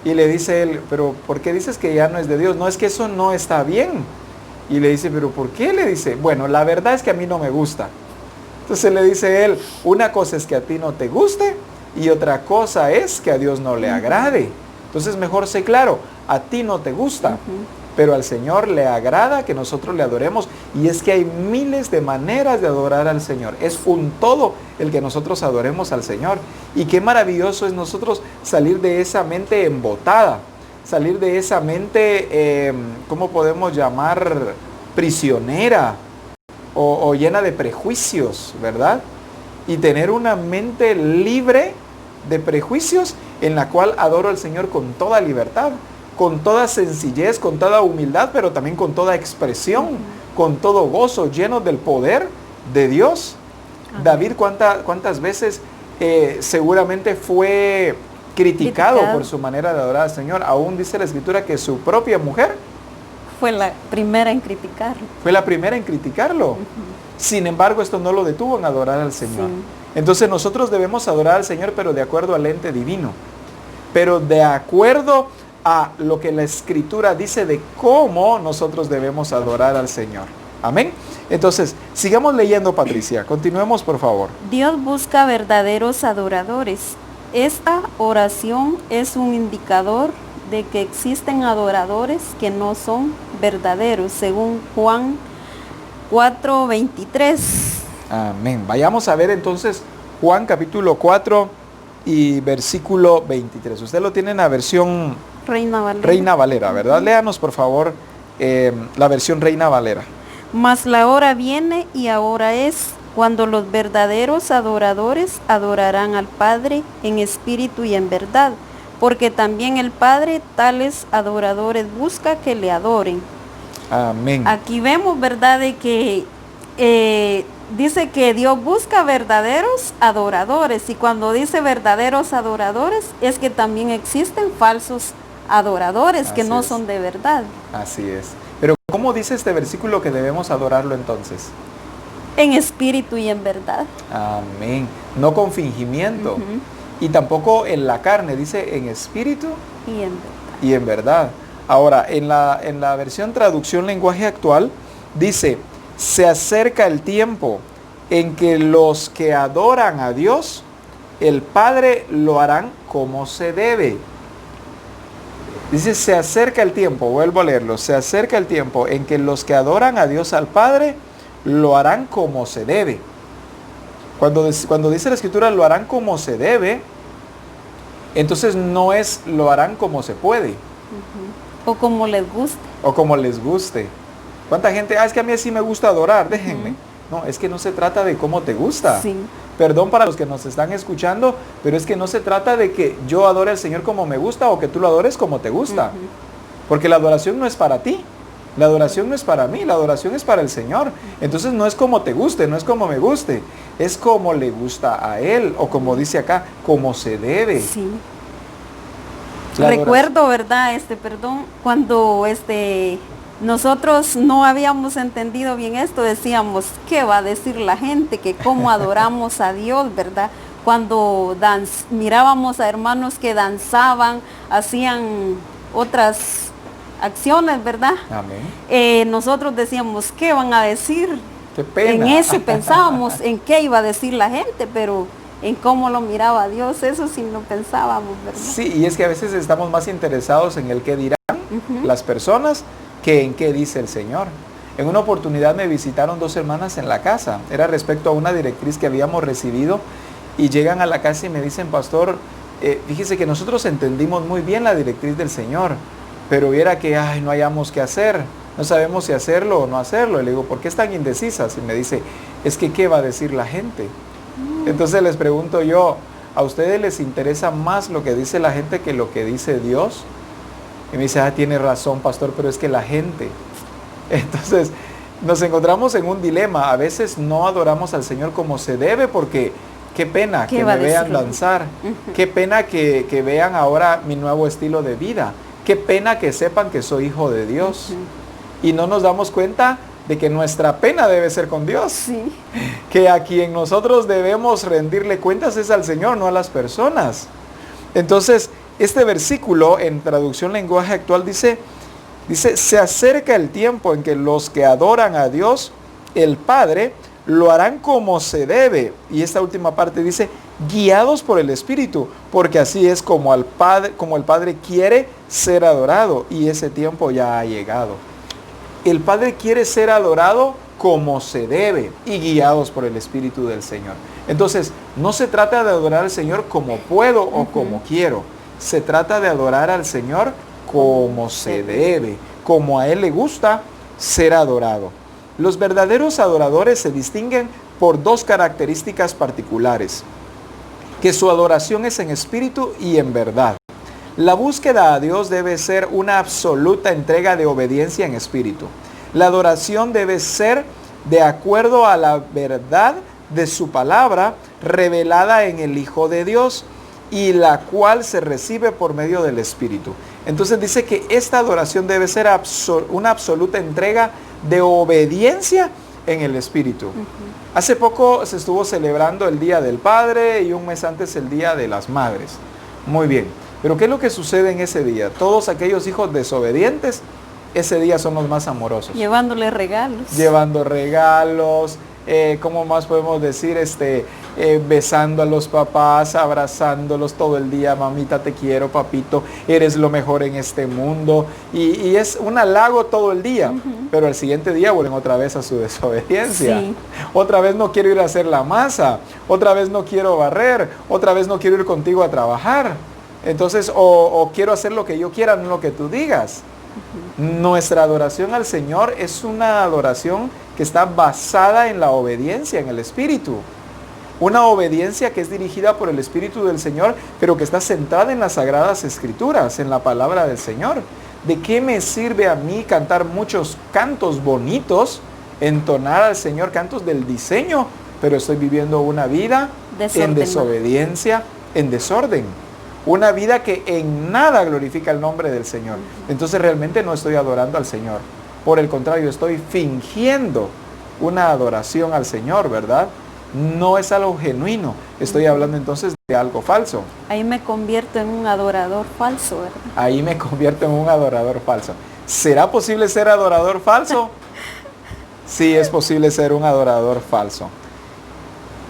Y le dice él, pero ¿por qué dices que ya no es de Dios? No, es que eso no está bien. Y le dice, pero ¿por qué? Le dice, bueno, la verdad es que a mí no me gusta. Entonces le dice él, una cosa es que a ti no te guste y otra cosa es que a Dios no le agrade. Entonces mejor sé claro, a ti no te gusta, pero al Señor le agrada que nosotros le adoremos. Y es que hay miles de maneras de adorar al Señor. Es un todo el que nosotros adoremos al Señor. Y qué maravilloso es nosotros salir de esa mente embotada, salir de esa mente, ¿cómo podemos llamar? Prisionera o llena de prejuicios, ¿verdad? Y tener una mente libre de prejuicios en la cual adoro al Señor con toda libertad, con toda sencillez, con toda humildad, pero también con toda expresión, con todo gozo, lleno del poder de Dios. David, ¿cuántas veces seguramente fue criticado por su manera de adorar al Señor? Aún dice la Escritura que su propia mujer fue la primera en criticarlo. Fue la primera en criticarlo. Sin embargo, esto no lo detuvo en adorar al Señor. Sí. Entonces nosotros debemos adorar al Señor, pero de acuerdo al ente divino. Pero de acuerdo a lo que la Escritura dice de cómo nosotros debemos adorar al Señor. Amén. Entonces, sigamos leyendo, Patricia. Continuemos, por favor. Dios busca verdaderos adoradores. Esta oración es un indicador de que existen adoradores que no son verdaderos, según Juan 4:23. Amén. Vayamos a ver entonces Juan capítulo 4 y versículo 23. Usted lo tiene en la versión Reina Valera, ¿verdad? Léanos, por favor, la versión Reina Valera. Mas la hora viene y ahora es cuando los verdaderos adoradores adorarán al Padre en espíritu y en verdad, porque también el Padre tales adoradores busca que le adoren. Amén. Aquí vemos, ¿verdad?, de que dice que Dios busca verdaderos adoradores, y cuando dice verdaderos adoradores es que también existen falsos adoradores. Así que no son de verdad. Así es. Pero ¿cómo dice este versículo que debemos adorarlo entonces? En espíritu y en verdad. Amén. No con fingimiento. Y tampoco en la carne, dice en espíritu y en verdad. Ahora, en la versión traducción lenguaje actual, dice, se acerca el tiempo en que los que adoran a Dios, el Padre lo harán como se debe. Dice, se acerca el tiempo, vuelvo a leerlo, se acerca el tiempo en que los que adoran a Dios al Padre, lo harán como se debe. Cuando dice la Escritura lo harán como se debe, entonces no es lo harán como se puede. O como les guste. O como les guste. ¿Cuánta gente? Es que a mí así me gusta adorar, déjenme. No, es que no se trata de cómo te gusta. Sí. Perdón para los que nos están escuchando, pero es que no se trata de que yo adore al Señor como me gusta o que tú lo adores como te gusta. Porque la adoración no es para ti. La adoración no es para mí, la adoración es para el Señor. Entonces no es como te guste, no es como me guste, es como le gusta a Él, o como dice acá, como se debe. Sí. Recuerdo, ¿verdad? Cuando nosotros no habíamos entendido bien esto, decíamos, ¿qué va a decir la gente? Que cómo adoramos a Dios, ¿verdad? Cuando mirábamos a hermanos que danzaban, hacían otras acciones, ¿verdad? Amén. Nosotros decíamos, ¿qué van a decir? Qué pena. En eso pensábamos, en qué iba a decir la gente, pero en cómo lo miraba Dios, eso sí no pensábamos, ¿verdad? Sí, y es que a veces estamos más interesados en el qué dirán las personas que en qué dice el Señor. En una oportunidad me visitaron 2 hermanas en la casa, era respecto a una directriz que habíamos recibido, y llegan a la casa y me dicen, pastor, fíjese que nosotros entendimos muy bien la directriz del Señor, pero viera que no hayamos qué hacer, no sabemos si hacerlo o no hacerlo. Y le digo, ¿por qué están indecisas? Y me dice, es que ¿qué va a decir la gente? Entonces les pregunto yo, ¿a ustedes les interesa más lo que dice la gente que lo que dice Dios? Y me dice, tiene razón, pastor, pero es que la gente Entonces, nos encontramos en un dilema. A veces no adoramos al Señor como se debe porque qué pena que me vean danzar. Qué pena que vean ahora mi nuevo estilo de vida. Qué pena que sepan que soy hijo de Dios. Y no nos damos cuenta de que nuestra pena debe ser con Dios. Sí. Que a quien nosotros debemos rendirle cuentas es al Señor, no a las personas. Entonces, este versículo en traducción lenguaje actual dice, se acerca el tiempo en que los que adoran a Dios, el Padre, lo harán como se debe. Y esta última parte dice, guiados por el Espíritu, porque así es como el Padre quiere ser adorado, y ese tiempo ya ha llegado. El Padre quiere ser adorado como se debe y guiados por el Espíritu del Señor. Entonces, no se trata de adorar al Señor como puedo o como quiero. Se trata de adorar al Señor como se debe, como a Él le gusta ser adorado. Los verdaderos adoradores se distinguen por dos características particulares: que su adoración es en espíritu y en verdad. La búsqueda a Dios debe ser una absoluta entrega de obediencia en espíritu. La adoración debe ser de acuerdo a la verdad de su palabra revelada en el Hijo de Dios, y la cual se recibe por medio del Espíritu. Entonces dice que esta adoración debe ser una absoluta entrega de obediencia en el Espíritu. Hace poco se estuvo celebrando el Día del Padre y un mes antes el Día de las Madres. Muy bien, pero ¿qué es lo que sucede en ese día? Todos aquellos hijos desobedientes, ese día son los más amorosos. Llevándole regalos. Llevando regalos, ¿cómo más podemos decir? Besando a los papás, abrazándolos todo el día. Mamita, te quiero, papito, eres lo mejor en este mundo. Y es un halago todo el día, pero al siguiente día vuelven otra vez a su desobediencia. Sí. Otra vez no quiero ir a hacer la masa, otra vez no quiero barrer, otra vez no quiero ir contigo a trabajar. Entonces, o quiero hacer lo que yo quiera, no lo que tú digas. Nuestra adoración al Señor es una adoración que está basada en la obediencia, en el Espíritu. Una obediencia que es dirigida por el Espíritu del Señor, pero que está centrada en las Sagradas Escrituras, en la palabra del Señor. ¿De qué me sirve a mí cantar muchos cantos bonitos, entonar al Señor cantos del diseño, pero estoy viviendo una vida en desobediencia, en desorden? Una vida que en nada glorifica el nombre del Señor. Entonces realmente no estoy adorando al Señor. Por el contrario, estoy fingiendo una adoración al Señor, ¿verdad? No es algo genuino. Estoy hablando entonces de algo falso. Ahí me convierto en un adorador falso, ¿verdad? Ahí me convierto en un adorador falso. ¿Será posible ser adorador falso? Sí, es posible ser un adorador falso.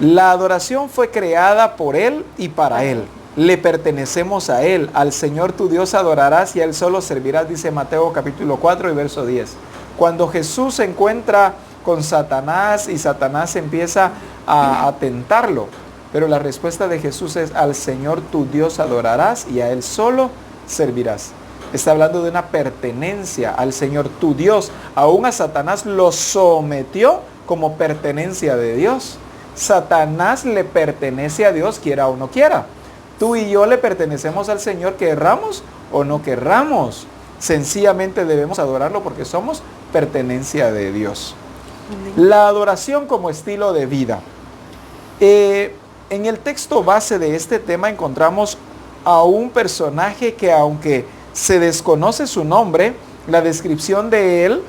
La adoración fue creada por Él y para Él. Le pertenecemos a Él. Al Señor tu Dios adorarás y a Él solo servirás, dice Mateo capítulo 4 y verso 10. Cuando Jesús se encuentra con Satanás y Satanás empieza a tentarlo, pero la respuesta de Jesús es: al Señor tu Dios adorarás y a Él solo servirás. Está hablando de una pertenencia al Señor tu Dios. Aún a Satanás lo sometió como pertenencia de Dios. Satanás le pertenece a Dios, quiera o no quiera. Tú y yo le pertenecemos al Señor, querramos o no querramos. Sencillamente debemos adorarlo porque somos pertenencia de Dios. La adoración como estilo de vida. En el texto base de este tema encontramos a un personaje que, aunque se desconoce su nombre, la descripción que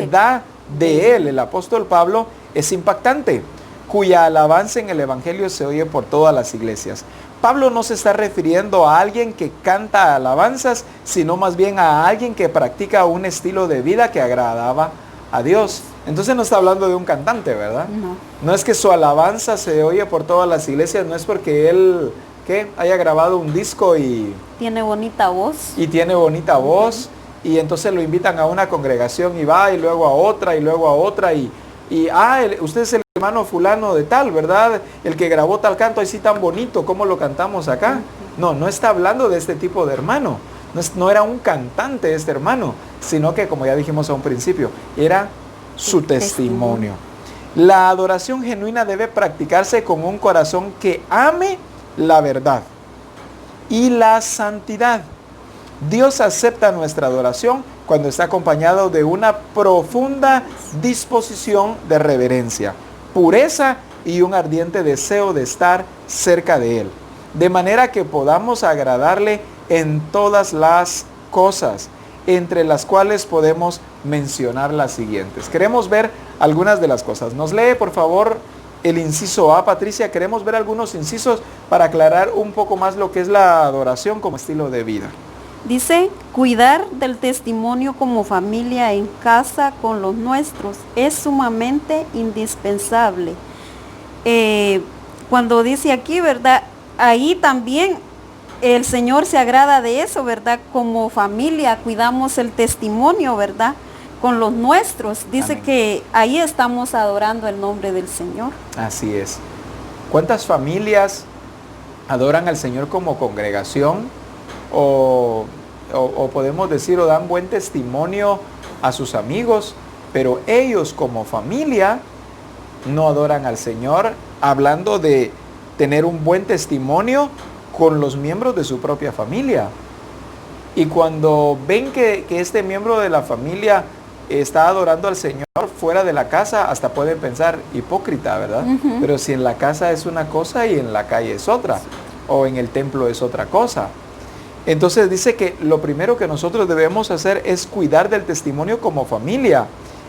da de él el apóstol Pablo es impactante, cuya alabanza en el Evangelio se oye por todas las iglesias. Pablo no se está refiriendo a alguien que canta alabanzas, sino más bien a alguien que practica un estilo de vida que agradaba a Dios. Entonces no está hablando de un cantante, ¿verdad? No es que su alabanza se oye por todas las iglesias, no es porque él haya grabado un disco y tiene bonita voz. Y tiene bonita voz, y entonces lo invitan a una congregación y va, y luego a otra, y luego a otra, usted es el hermano fulano de tal, ¿verdad? El que grabó tal canto, así tan bonito, ¿cómo lo cantamos acá? No está hablando de este tipo de hermano. No era un cantante este hermano, sino que, como ya dijimos a un principio, era su testimonio. La adoración genuina debe practicarse con un corazón que ame la verdad y la santidad. Dios acepta nuestra adoración cuando está acompañado de una profunda disposición de reverencia, pureza y un ardiente deseo de estar cerca de Él, de manera que podamos agradarle en todas las cosas, entre las cuales podemos mencionar las siguientes. Queremos ver algunas de las cosas. Nos lee, por favor, el inciso A, Patricia. Queremos ver algunos incisos para aclarar un poco más lo que es la adoración como estilo de vida. Dice, cuidar del testimonio como familia en casa con los nuestros es sumamente indispensable. Cuando dice aquí, ¿verdad? Ahí también el Señor se agrada de eso, ¿verdad? Como familia cuidamos el testimonio, ¿verdad? Con los nuestros. Dice Amén. que ahí estamos adorando el nombre del Señor. Así es. ¿Cuántas familias adoran al Señor como congregación? O podemos decir, o dan buen testimonio a sus amigos, pero ellos como familia no adoran al Señor, hablando de tener un buen testimonio con los miembros de su propia familia. Y cuando ven que este miembro de la familia está adorando al Señor fuera de la casa, hasta pueden pensar hipócrita, ¿verdad? Ujú. Pero si en la casa es una cosa y en la calle es otra, o en el templo es otra cosa. Entonces dice que lo primero que nosotros debemos hacer es cuidar del testimonio como familia,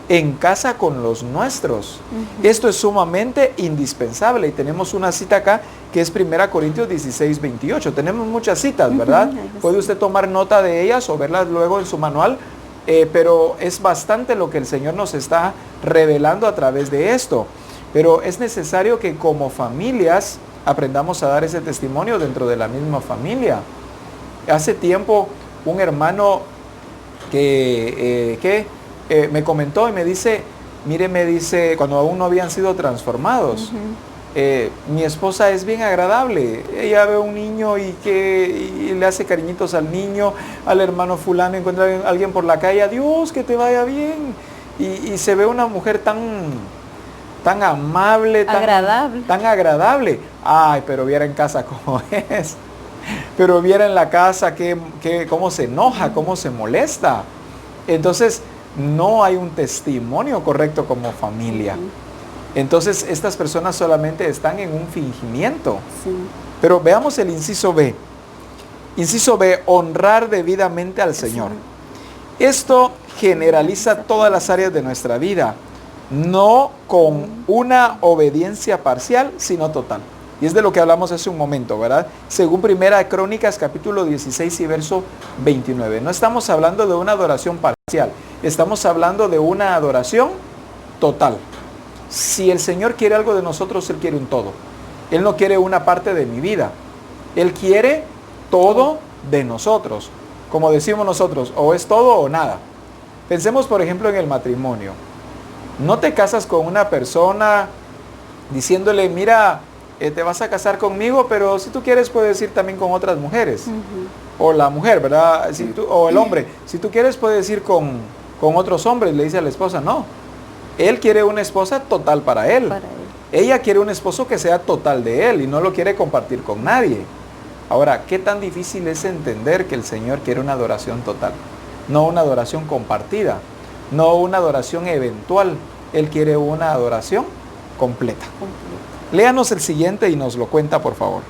en casa con los nuestros. Esto es sumamente indispensable y tenemos una cita acá que es 1 Corintios 16, 28. Tenemos muchas citas, ¿verdad? Puede usted tomar nota de ellas o verlas luego en su manual, pero es bastante lo que el Señor nos está revelando a través de esto. Pero es necesario que como familias aprendamos a dar ese testimonio dentro de la misma familia. Hace tiempo un hermano que me comentó y me dice, mire, me dice, cuando aún no habían sido transformados, mi esposa es bien agradable. Ella ve a un niño y le hace cariñitos al niño, al hermano fulano, encuentra a alguien por la calle, adiós, que te vaya bien. Y se ve una mujer tan amable, tan agradable. Ay, pero viera en casa cómo es. Pero viera en la casa cómo se enoja, cómo se molesta. Entonces, no hay un testimonio correcto como familia. Entonces, estas personas solamente están en un fingimiento. Sí. Pero veamos el inciso B. Inciso B, honrar debidamente al Señor. Esto generaliza todas las áreas de nuestra vida, no con una obediencia parcial, sino total. Y es de lo que hablamos hace un momento, ¿verdad? Según 1 Crónicas, capítulo 16 y verso 29. No estamos hablando de una adoración parcial, estamos hablando de una adoración total. Si el Señor quiere algo de nosotros, Él quiere un todo. Él no quiere una parte de mi vida. Él quiere todo de nosotros. Como decimos nosotros, o es todo o nada. Pensemos, por ejemplo, en el matrimonio. No te casas con una persona diciéndole, mira, te vas a casar conmigo, pero si tú quieres puedes ir también con otras mujeres. O la mujer, ¿verdad? O el hombre. Si tú quieres puedes ir con otros hombres, le dice a la esposa. No. Él quiere una esposa total para él. Ella quiere un esposo que sea total de él y no lo quiere compartir con nadie. Ahora, ¿qué tan difícil es entender que el Señor quiere una adoración total? No una adoración compartida, no una adoración eventual. Él quiere una adoración completa. Léanos el siguiente y nos lo cuenta, por favor.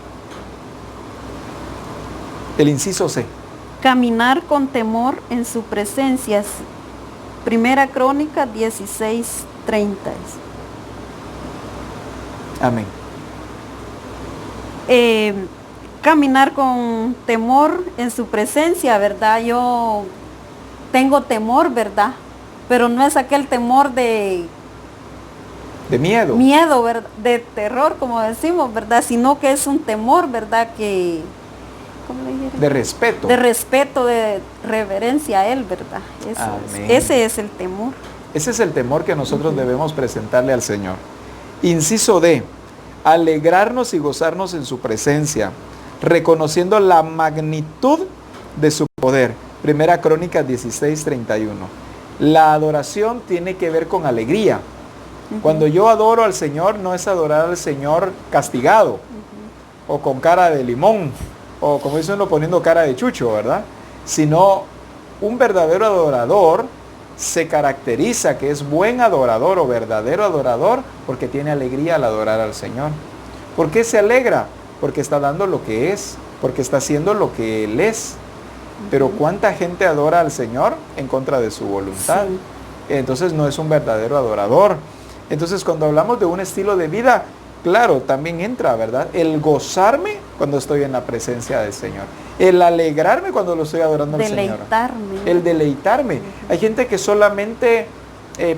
El inciso C. Caminar con temor en su presencia. 1 Crónica 16:30. Amén. Caminar con temor en su presencia, ¿verdad? Yo tengo temor, ¿verdad? Pero no es aquel temor de miedo. Miedo, ¿verdad? De terror, como decimos, ¿verdad? Sino que es un temor, ¿verdad? Que, ¿cómo le dijeron? De respeto. De respeto, de reverencia a Él, ¿verdad? Ese es el temor. Ese es el temor que nosotros debemos presentarle al Señor. Inciso D. Alegrarnos y gozarnos en su presencia, reconociendo la magnitud de su poder. 1 Crónicas 16:31. La adoración tiene que ver con alegría. Cuando yo adoro al Señor, no es adorar al Señor castigado, o con cara de limón, o como dice uno poniendo cara de chucho, ¿verdad? sino un verdadero adorador se caracteriza que es buen adorador o verdadero adorador porque tiene alegría al adorar al Señor. ¿Por qué se alegra? Porque está dando lo que es, porque está haciendo lo que Él es. Pero ¿cuánta gente adora al Señor en contra de su voluntad? Sí. Entonces no es un verdadero adorador. Entonces cuando hablamos de un estilo de vida, claro, también entra, ¿verdad? El gozarme cuando estoy en la presencia del Señor. El alegrarme cuando lo estoy adorando al Señor. El deleitarme. Hay gente que solamente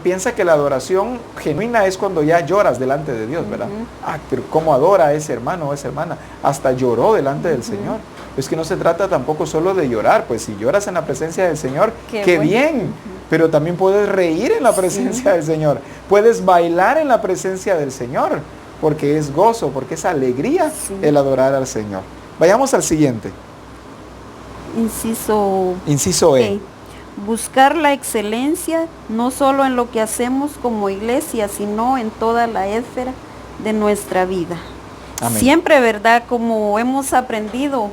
piensa que la adoración genuina es cuando ya lloras delante de Dios, ¿verdad? Ah, pero ¿cómo adora a ese hermano o esa hermana? Hasta lloró delante del Señor. Es que no se trata tampoco solo de llorar, pues si lloras en la presencia del Señor, ¡qué bien! Pero también puedes reír en la presencia del Señor. Puedes bailar en la presencia del Señor, porque es gozo, porque es alegría el adorar al Señor. Vayamos al siguiente. Inciso E. Buscar la excelencia no solo en lo que hacemos como iglesia, sino en toda la esfera de nuestra vida. Amén. Siempre, ¿verdad? Como hemos aprendido,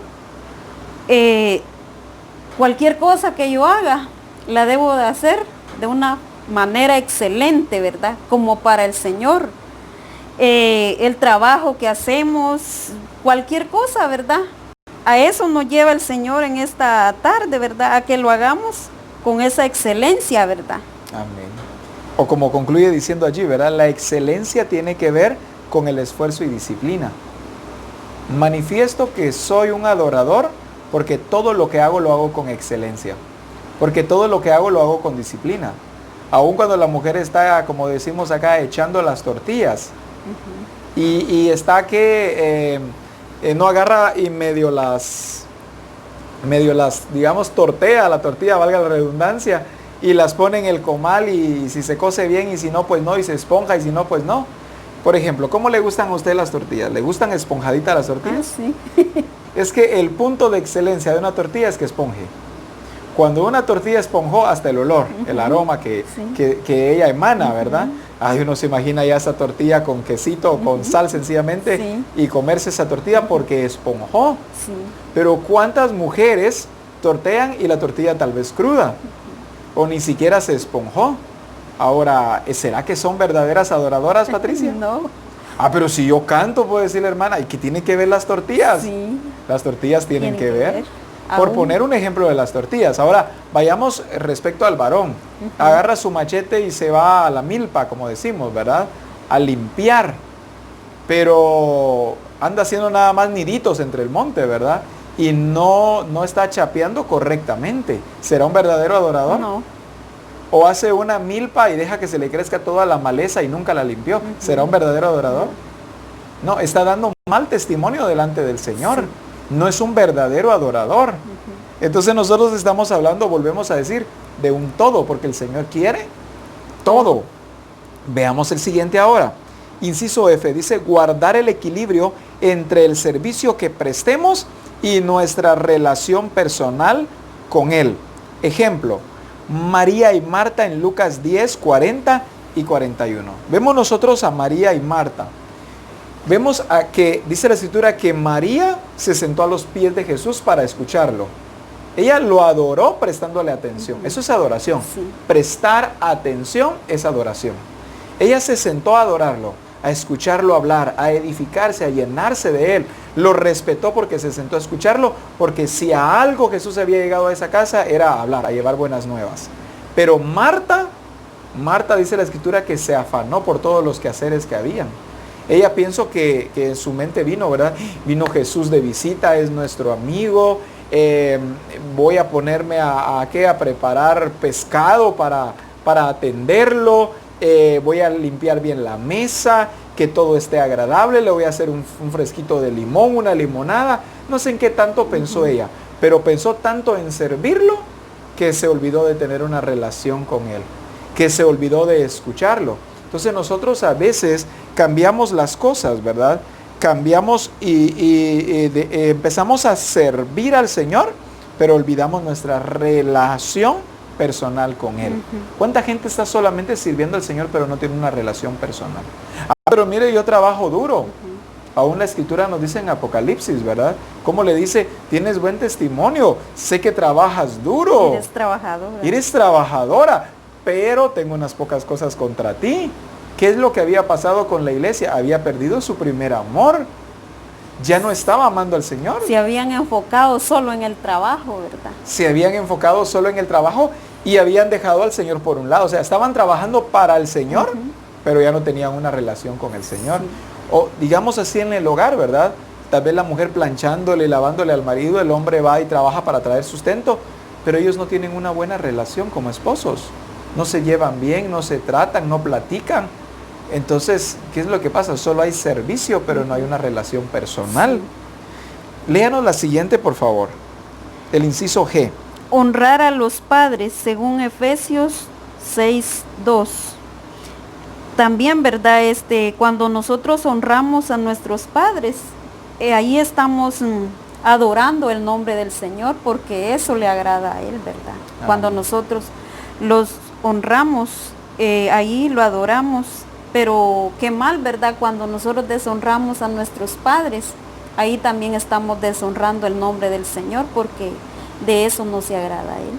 cualquier cosa que yo haga, la debo de hacer de una manera excelente, ¿verdad? Como para el Señor. El trabajo que hacemos, cualquier cosa, ¿verdad? A eso nos lleva el Señor en esta tarde, ¿verdad? A que lo hagamos con esa excelencia, ¿verdad? Amén. O como concluye diciendo allí, ¿verdad? La excelencia tiene que ver con el esfuerzo y disciplina. Manifiesto que soy un adorador porque todo lo que hago lo hago con excelencia. Porque todo lo que hago lo hago con disciplina. Aun cuando la mujer está, como decimos acá, echando las tortillas. Y está que no agarra y medio las, digamos, tortea la tortilla, valga la redundancia, y las pone en el comal y si se cose bien y si no, pues no, y se esponja y si no, pues no. Por ejemplo, ¿cómo le gustan a usted las tortillas? ¿Le gustan esponjaditas las tortillas? Sí. Es que el punto de excelencia de una tortilla es que esponje. Cuando una tortilla esponjó, hasta el olor, el aroma que ella emana, ¿verdad? Ay, uno se imagina ya esa tortilla con quesito o con sal sencillamente y comerse esa tortilla porque esponjó. Sí. Pero ¿cuántas mujeres tortean y la tortilla tal vez cruda? O ni siquiera se esponjó. Ahora, ¿será que son verdaderas adoradoras, Patricia? No. Ah, pero si yo canto, puede decir la hermana, ¿y qué tiene que ver las tortillas? Sí. Las tortillas tienen que ver. Por poner un ejemplo de las tortillas. Ahora, vayamos respecto al varón. Agarra su machete y se va a la milpa, como decimos, ¿verdad? A limpiar. Pero anda haciendo nada más niditos entre el monte, ¿verdad? Y no está chapeando correctamente. ¿Será un verdadero adorador? No. O hace una milpa y deja que se le crezca toda la maleza y nunca la limpió. ¿Será un verdadero adorador? No, está dando mal testimonio delante del Señor. Sí. No es un verdadero adorador. Entonces nosotros estamos hablando, volvemos a decir, de un todo, porque el Señor quiere todo. Veamos el siguiente ahora. Inciso F, dice, guardar el equilibrio entre el servicio que prestemos y nuestra relación personal con Él. Ejemplo, María y Marta en Lucas 10, 40 y 41. Vemos nosotros a María y Marta. Vemos que dice la Escritura que María se sentó a los pies de Jesús para escucharlo. Ella lo adoró prestándole atención. Eso es adoración. Sí. Prestar atención es adoración. Ella se sentó a adorarlo, a escucharlo hablar, a edificarse, a llenarse de él. Lo respetó porque se sentó a escucharlo, porque si a algo Jesús había llegado a esa casa era a hablar, a llevar buenas nuevas. Pero Marta dice la Escritura que se afanó por todos los quehaceres que habían. Ella pienso que en su mente vino, ¿verdad? Vino Jesús de visita, es nuestro amigo, voy a ponerme a preparar pescado para atenderlo, voy a limpiar bien la mesa, que todo esté agradable, le voy a hacer un fresquito de limón, una limonada. No sé en qué tanto pensó ella, pero pensó tanto en servirlo que se olvidó de tener una relación con él, que se olvidó de escucharlo. Entonces nosotros a veces cambiamos las cosas, ¿verdad? Cambiamos y empezamos a servir al Señor, pero olvidamos nuestra relación personal con Él. ¿Cuánta gente está solamente sirviendo al Señor, pero no tiene una relación personal? Ah, pero mire, yo trabajo duro. Aún la escritura nos dice en Apocalipsis, ¿verdad? Cómo le dice, tienes buen testimonio, sé que trabajas duro. Eres trabajadora. Eres trabajadora, pero tengo unas pocas cosas contra ti. ¿Qué es lo que había pasado con la iglesia? Había perdido su primer amor. Ya no estaba amando al Señor. Se habían enfocado solo en el trabajo, ¿verdad? Se habían enfocado solo en el trabajo y habían dejado al Señor por un lado. O sea, estaban trabajando para el Señor, pero ya no tenían una relación con el Señor. Sí. O digamos así en el hogar, ¿verdad? Tal vez la mujer planchándole, lavándole al marido, el hombre va y trabaja para traer sustento, pero ellos no tienen una buena relación como esposos. No se llevan bien, no se tratan, no platican. Entonces, ¿qué es lo que pasa? Solo hay servicio, pero no hay una relación personal. Sí. Léanos la siguiente, por favor. El inciso G. Honrar a los padres, según Efesios 6:2. También, ¿verdad? Cuando nosotros honramos a nuestros padres, ahí estamos adorando el nombre del Señor, porque eso le agrada a Él, ¿verdad? Cuando nosotros los honramos, ahí lo adoramos. Pero qué mal, ¿verdad? Cuando nosotros deshonramos a nuestros padres, ahí también estamos deshonrando el nombre del Señor, porque de eso no se agrada a Él.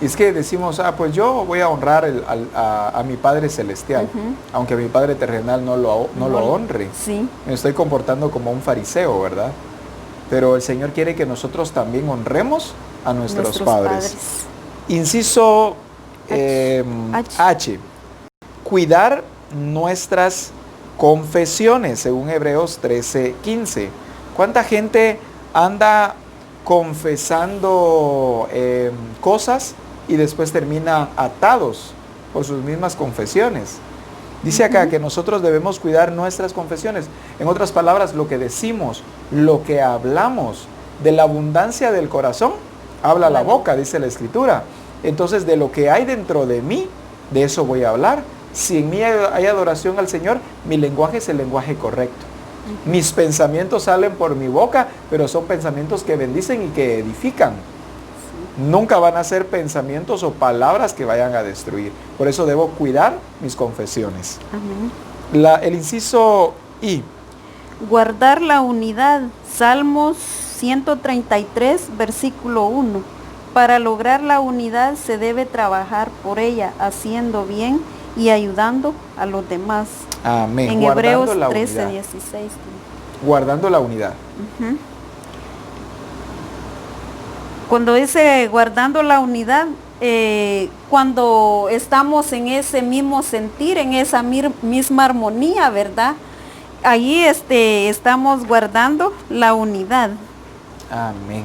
Es que decimos, pues yo voy a honrar a mi Padre Celestial, aunque mi Padre terrenal no lo honre. Sí. Me estoy comportando como un fariseo, ¿verdad? Pero el Señor quiere que nosotros también honremos a nuestros padres. Inciso H. Cuidar nuestras confesiones, según Hebreos 13:15. ¿Cuánta gente anda confesando cosas y después termina atados por sus mismas confesiones? Dice acá que nosotros debemos cuidar nuestras confesiones. En otras palabras, lo que decimos, lo que hablamos, de la abundancia del corazón, habla la boca, dice la Escritura. Entonces, de lo que hay dentro de mí, de eso voy a hablar. Si en mí hay adoración al Señor, mi lenguaje es el lenguaje correcto. Mis pensamientos salen por mi boca, pero son pensamientos que bendicen y que edifican. Nunca van a ser pensamientos o palabras que vayan a destruir. Por eso debo cuidar mis confesiones. El inciso I. Guardar la unidad. Salmos 133, versículo 1. Para lograr la unidad se debe trabajar por ella, haciendo bien y ayudando a los demás. Amén. En Hebreos 13:16. Guardando la unidad. Cuando dice guardando la unidad, cuando estamos en ese mismo sentir, en esa misma armonía, ¿verdad? Ahí estamos guardando la unidad. Amén.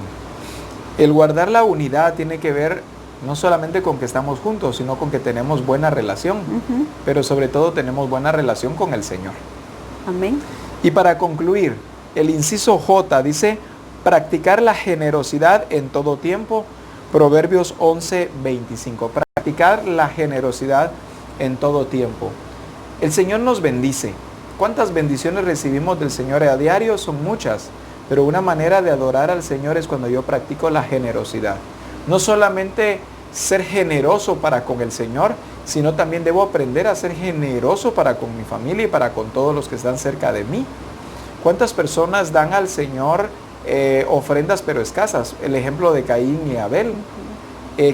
El guardar la unidad tiene que ver no solamente con que estamos juntos, sino con que tenemos buena relación, pero sobre todo tenemos buena relación con el Señor. Amén. Y para concluir, el inciso J dice, practicar la generosidad en todo tiempo, Proverbios 11:25. Practicar la generosidad en todo tiempo. El Señor nos bendice. ¿Cuántas bendiciones recibimos del Señor a diario? Son muchas, pero una manera de adorar al Señor es cuando yo practico la generosidad. No solamente ser generoso para con el Señor, sino también debo aprender a ser generoso para con mi familia y para con todos los que están cerca de mí. ¿Cuántas personas dan al Señor ofrendas pero escasas? El ejemplo de Caín y Abel.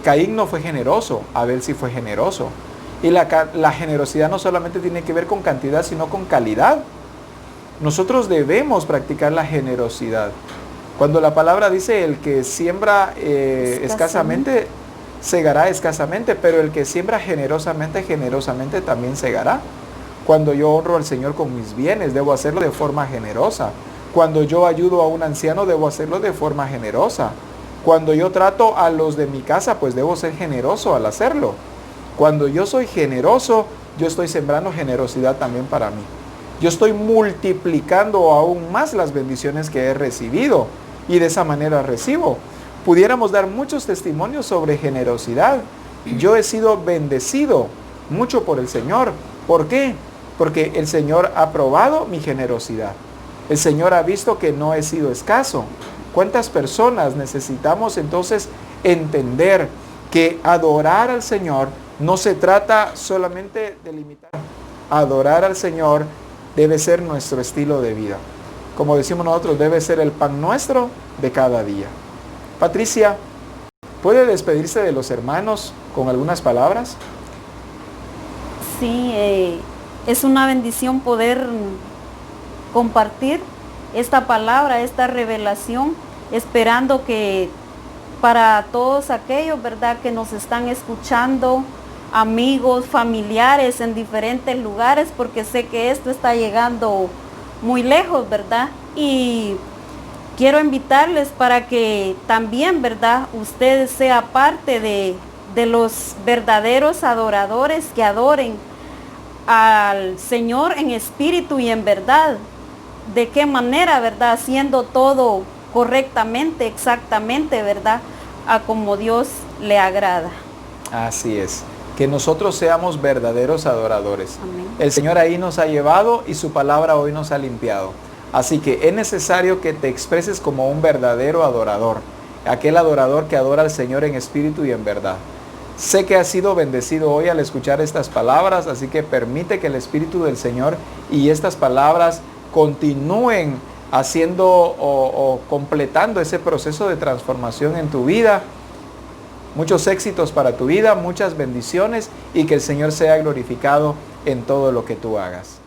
Caín no fue generoso, Abel sí fue generoso. Y la generosidad no solamente tiene que ver con cantidad, sino con calidad. Nosotros debemos practicar la generosidad. Cuando la palabra dice el que siembra escasamente, segará escasamente, pero el que siembra generosamente, generosamente también segará. Cuando yo honro al Señor con mis bienes, debo hacerlo de forma generosa. Cuando yo ayudo a un anciano, debo hacerlo de forma generosa. Cuando yo trato a los de mi casa, pues debo ser generoso al hacerlo. Cuando yo soy generoso, yo estoy sembrando generosidad también para mí. Yo estoy multiplicando aún más las bendiciones que he recibido y de esa manera recibo. Pudiéramos dar muchos testimonios sobre generosidad. Yo he sido bendecido mucho por el Señor. ¿Por qué? Porque el Señor ha probado mi generosidad. El Señor ha visto que no he sido escaso. ¿Cuántas personas necesitamos entonces entender que adorar al Señor no se trata solamente de limitar? Adorar al Señor debe ser nuestro estilo de vida. como decimos nosotros, debe ser el pan nuestro de cada día. Patricia, ¿puede despedirse de los hermanos con algunas palabras? Sí, es una bendición poder compartir esta palabra, esta revelación, esperando que para todos aquellos, ¿verdad?, que nos están escuchando, amigos, familiares en diferentes lugares, porque sé que esto está llegando muy lejos, ¿verdad? Y quiero invitarles para que también, ¿verdad?, ustedes sean parte de los verdaderos adoradores que adoren al Señor en espíritu y en verdad. ¿De qué manera, verdad? Haciendo todo correctamente, exactamente, ¿verdad?, a como Dios le agrada. Así es, que nosotros seamos verdaderos adoradores. Amén. El Señor ahí nos ha llevado y su palabra hoy nos ha limpiado. Así que es necesario que te expreses como un verdadero adorador, aquel adorador que adora al Señor en espíritu y en verdad. Sé que has sido bendecido hoy al escuchar estas palabras, así que permite que el Espíritu del Señor y estas palabras continúen haciendo o completando ese proceso de transformación en tu vida. Muchos éxitos para tu vida, muchas bendiciones y que el Señor sea glorificado en todo lo que tú hagas.